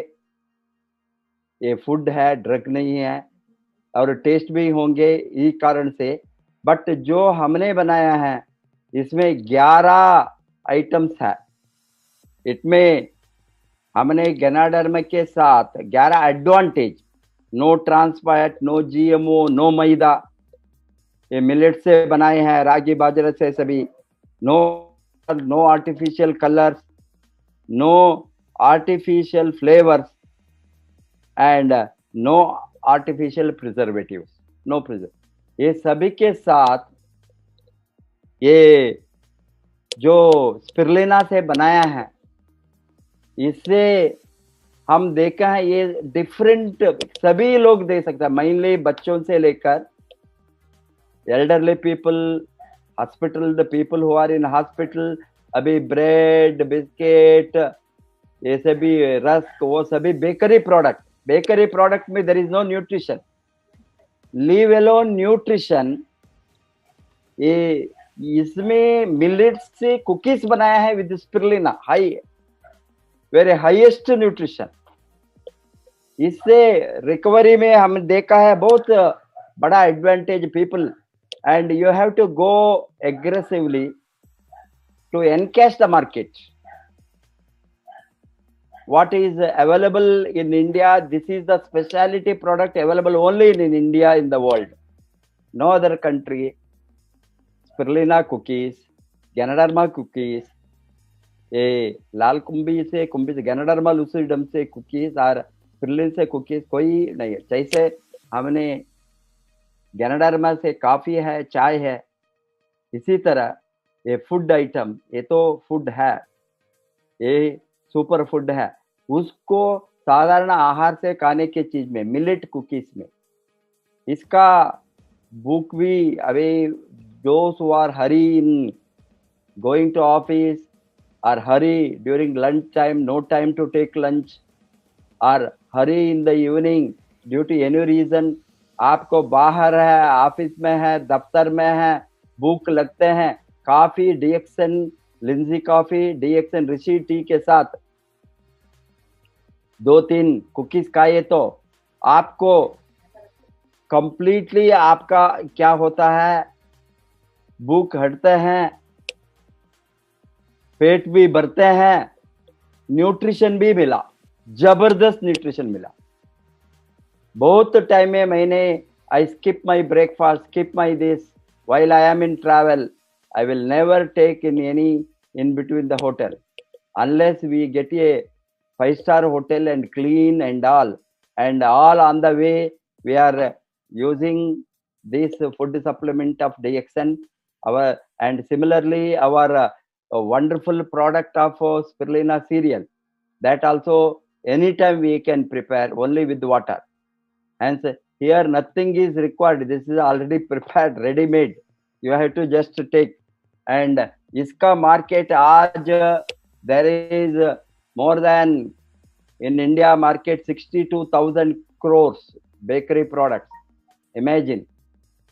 ये फूड है, ड्रग नहीं है, और टेस्ट भी होंगे इस कारण से। बट जो हमने बनाया है इसमें 11 आइटम्स है। इसमें हमने गनाडर्म के साथ 11 advantage, no trans fat, no GMO, no maida, ये मिलेट से बनाए हैं, रागी बाजरे से सभी, no artificial colours, no artificial flavours and no artificial preservatives, no preserve. ये सभी के साथ ये जो स्पिरुलिना से बनाया है, इससे हम देखा है ये डिफरेंट सभी लोग दे सकते हैं, मेनली बच्चों से लेकर elderly people, hospital, the people who are in hospital. अभी ब्रेड, बिस्किट, ये सभी रस्क, वो सभी बेकरी प्रोडक्ट में there is no nutrition, leave alone nutrition. ये इसमें मिलेट से कुकीज बनाया है with spirulina, high very highest nutrition. इससे रिकवरी में हम देखा है बहुत बड़ा advantage people, and you have to go aggressively to encash the market. What is available in India, this is the specialty product available only in India, in the world, no other country. Spirulina cookies, Ganoderma cookies, ये लाल कुंभी से ganoderma lucidum से cookies और spirulina से cookies कोई नहीं है। जैसे हमने गैनोडर्मा से कॉफी है, चाय है, इसी तरह ये फूड आइटम, ये तो फूड है, ये सुपर फूड है, उसको साधारण आहार से खाने की चीज में, मिलेट कुकीज में, इसका बुक भी अभी those who are hurry in going to office or hurry during lunch time, no time to take lunch, or hurry in the evening due to any reason, आपको बाहर है, ऑफिस में है, दफ्तर में है, भूख लगते हैं, कॉफी डीएक्सन, लिंजी कॉफी, डीएक्सन ऋषि टी के साथ 2-3 कुकीज खाइए तो आपको कंप्लीटली आपका क्या होता है, भूख हटते हैं, पेट भी भरते हैं, न्यूट्रिशन भी मिला, जबरदस्त न्यूट्रिशन मिला। बहुत टाइम में मैंने I skip my breakfast, skip my this while I am in travel, I will never take in any in between the hotel unless we get a 5-star hotel and clean and all on the way we are using this food supplement of DXN, and similarly our wonderful product of spirulina cereal, that also anytime we can prepare only with water. Hence here nothing is required, this is already prepared, ready made, you have to just take. And iska market aaj there is more than in India market 62,000 crores bakery products, imagine.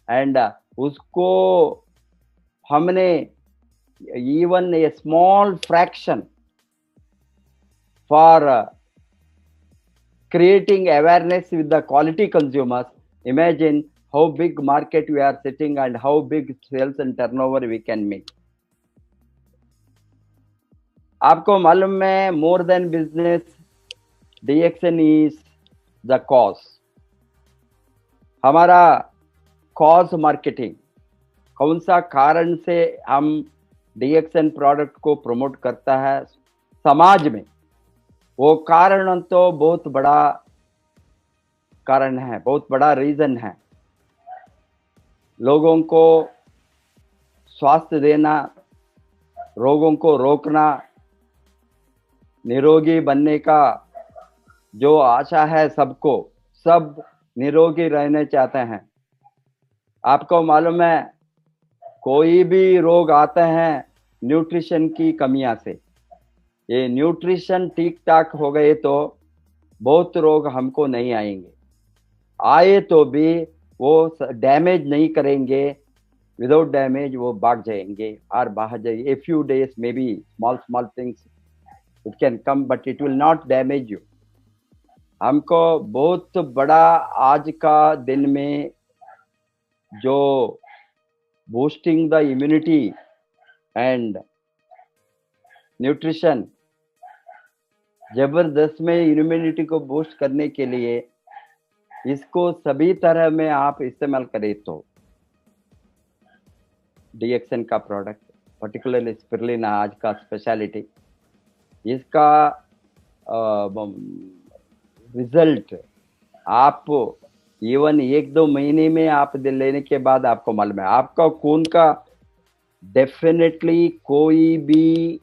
And usko हमने even a small fraction for creating awareness with the quality consumers. Imagine how big market we are sitting and how big sales and turnover we can make. आपको मालूम है, more than business, DXN is the cause. हमारा cause marketing, कौन सा कारण से हम DXN product को प्रमोट करता है समाज में, वो कारण तो बहुत बड़ा कारण है, बहुत बड़ा रीजन है। लोगों को स्वास्थ्य देना, रोगों को रोकना, निरोगी बनने का जो आशा है सबको, सब निरोगी रहना चाहते हैं। आपको मालूम है कोई भी रोग आते हैं न्यूट्रिशन की कमियां से। ये न्यूट्रिशन ठीक ठाक हो गए तो बहुत रोग हमको नहीं आएंगे, आए तो भी वो डैमेज नहीं करेंगे, विदाउट डैमेज वो भाग जाएंगे और बाहर जाएंगे। A few days may be small things it can come but it will not damage you. हमको बहुत बड़ा आज का दिन में जो boosting the immunity and nutrition, जबरदस्त में इम्यूनिटी को बूस्ट करने के लिए इसको सभी तरह में आप इस्तेमाल करें तो डीएक्सएन का प्रोडक्ट, पर्टिकुलरली स्पिरुलिना आज का स्पेशलिटी, इसका रिजल्ट आप इवन 1-2 महीने में आप लेने के बाद आपको मालूम है आपका खून का डेफिनेटली कोई भी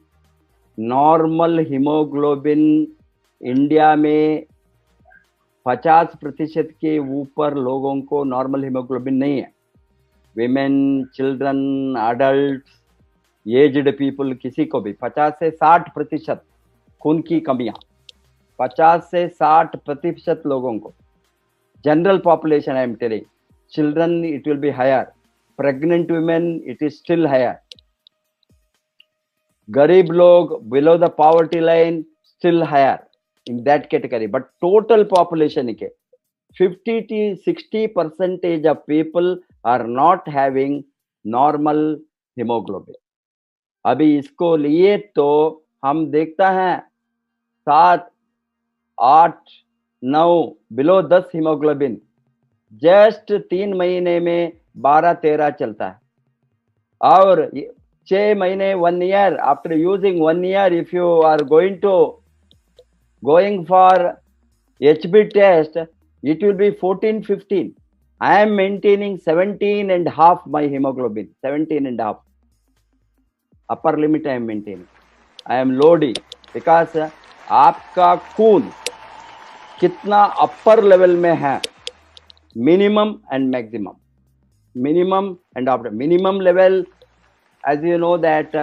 नॉर्मल हीमोग्लोबिन इंडिया में 50% के ऊपर लोगों को नॉर्मल हीमोग्लोबिन नहीं है। Women, children, adult, aged people, किसी को भी 50 से 60% खून की कमियां, 50 से 60% लोगों को। General population I am telling, children it will be higher, pregnant women it is still higher, गरीब लोग below the poverty line still higher in that category, but total population के 50 to 60% of people are not having normal hemoglobin। अभी इसको लिए तो हम देखता है 7, 8, 9 बिलो 10 हीमोग्लोबिन जस्ट 3 महीने में 12-13 चलता है, और 6 महीने 1 year after using 1 year if you are going for HB test, it will be 14-15. I am maintaining 17.5 my hemoglobin, 17.5 upper limit I am maintaining. I am loading because आपका खून कितना upper level में है, minimum and maximum, minimum and after minimum level as you know that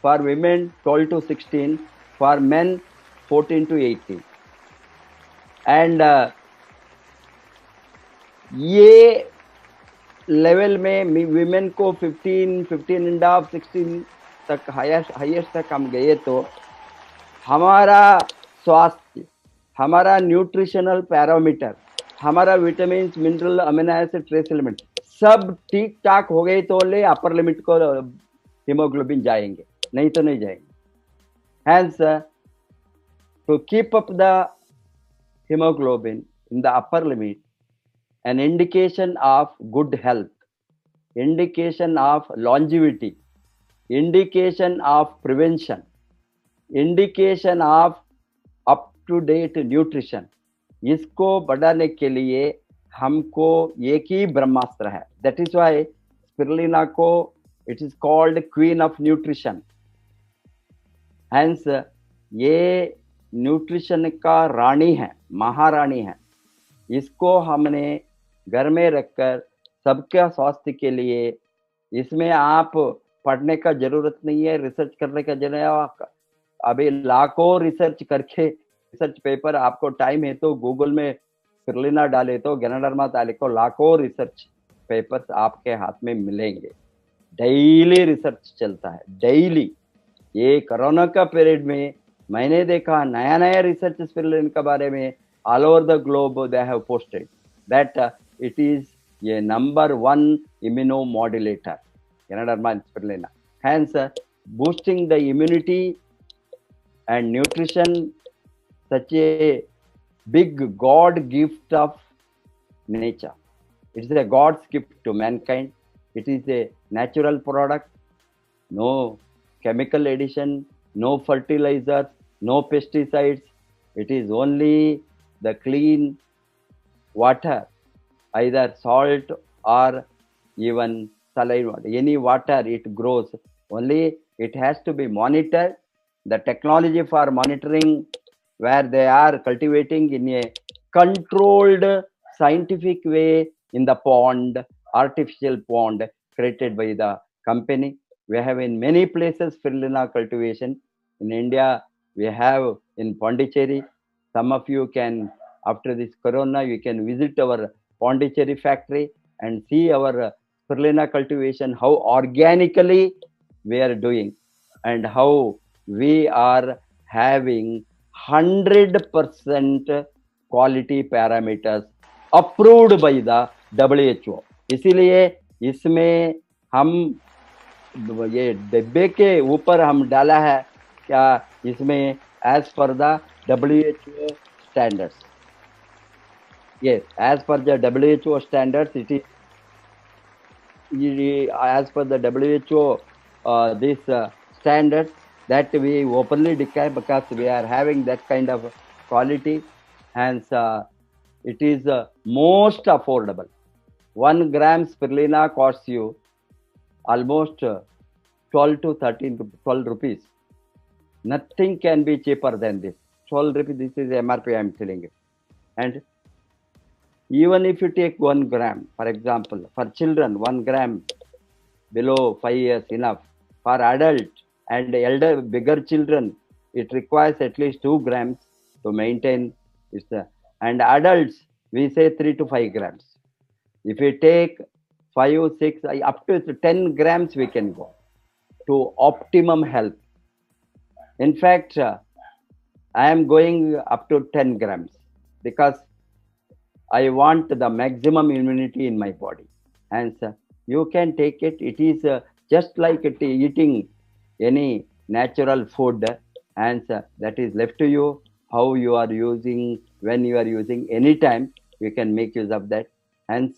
for women 12 to 16, for men 14 to 18, and ये level में women को 15.5 16 तक highest तक हम गए तो हमारा स्वास्थ्य, हमारा न्यूट्रिशनल पैरामीटर, हमारा vitamin, mineral, amino acid, trace element सब ठीक ठाक हो गए तो ले अपर लिमिट को हीमोग्लोबिन जाएंगे, नहीं तो नहीं जाएंगे। Hence, to keep up the hemoglobin in the upper limit, an indication of good health, indication of longevity, indication of prevention, indication of up to date nutrition, इसको बढ़ाने के लिए हमको एक ही ब्रह्मास्त्र है। That is why स्पिरुलिना को it is called queen of nutrition। Hence, ये nutrition का रानी है, महारानी है। इसको हमने घर में रखकर सबके स्वास्थ्य के लिए, इसमें आप पढ़ने का जरूरत नहीं है, रिसर्च करने का जरूरत है। अभी लाखों रिसर्च करके रिसर्च पेपर, आपको टाइम है तो गूगल में स्पिरुलिना डाले तो गैनोडर्मा डाले को लाखों रिसर्च पेपर्स आपके हाथ में मिलेंगे। डेली रिसर्च चलता है, डेली। ये कोरोना का पीरियड में मैंने देखा नया नया रिसर्च स्पिरुलिना के बारे में all over the globe they have posted that it is ये number 1 immunomodulator ganoderma spirulina. Hence, boosting the immunity and nutrition, such a big God gift of nature. It is a God's gift to mankind. It is a natural product, no chemical addition, no fertilizers, no pesticides. It is only the clean water, either salt or even saline water. Any water it grows. Only it has to be monitored. The technology for monitoring where they are cultivating in a controlled scientific way in the pond, artificial pond created by the company. We have in many places spirulina cultivation. In India, we have in Pondicherry. Some of you can, after this corona, you can visit our Pondicherry factory and see our spirulina cultivation, how organically we are doing and how we are having 100% quality parameters approved by the WHO. इसीलिए इसमें हम ये डिब्बे के ऊपर हम डाला है क्या इसमें as per the WHO standards. Yes, as per the WHO standards, it is as per the WHO this standards that we openly declare because we are having that kind of quality. Hence, it is most affordable. 1 gram spirulina costs you almost 12 to 12 rupees. Nothing can be cheaper than this. 12 rupees, this is MRP I am telling you. And even if you take 1 gram, for example, for children, 1 gram below 5 years enough. For adult and elder, bigger children, it requires at least 2 grams to maintain. And adults, we say 3 to 5 grams. If we take 5, 6, up to 10 grams, we can go to optimum health. In fact, I am going up to 10 grams because I want the maximum immunity in my body. And you can take it. It is just like eating any natural food, and that is left to you. How you are using, when you are using, anytime you can make use of that. Hence,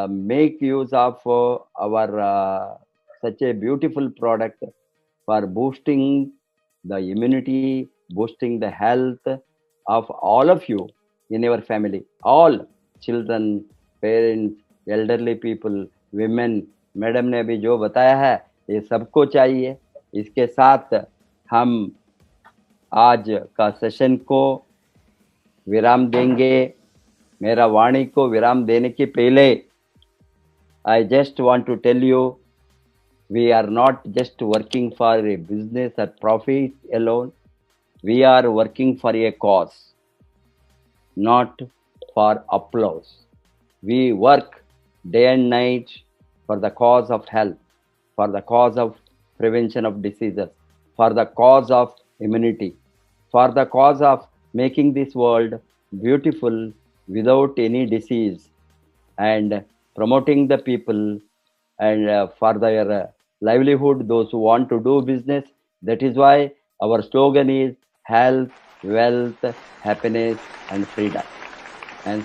make use of our such a beautiful product for boosting the immunity, boosting the health of all of you in your family, all children, parents, elderly people, women. Madam ने अभी जो बताया है ये सबको चाहिए. इसके साथ हम आज का सेशन को विराम देंगे. मेरा वाणी को विराम देने के पहले I just want to tell you, we are not just working for a business or profit alone. We are working for a cause, not for applause. We work day and night for the cause of health, for the cause of prevention of diseases, for the cause of immunity, for the cause of making this world beautiful without any disease, and promoting the people and for their livelihood, those who want to do business. That is why our slogan is health, wealth, happiness and freedom. And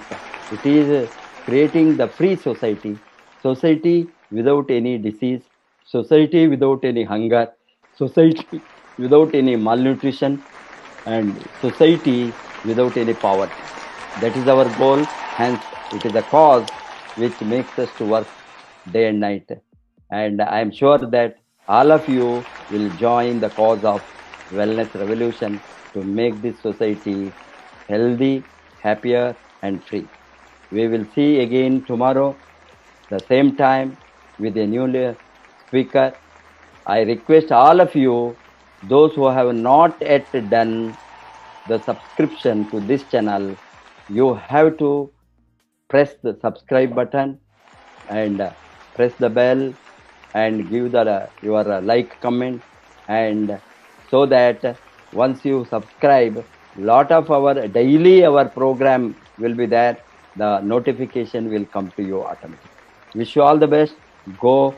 it is creating the free society, society without any disease, society without any hunger, society without any malnutrition, and society without any poverty. That is our goal. Hence, it is a cause which makes us to work day and night. And I am sure that all of you will join the cause of wellness revolution to make this society healthy, happier and free. We will see again tomorrow, the same time, with a new speaker. I request all of you, those who have not yet done the subscription to this channel, you have to press the subscribe button and press the bell and give the your like, comment, and so that once you subscribe, lot of our daily program will be there. The notification will come to you automatically. Wish you all the best. Go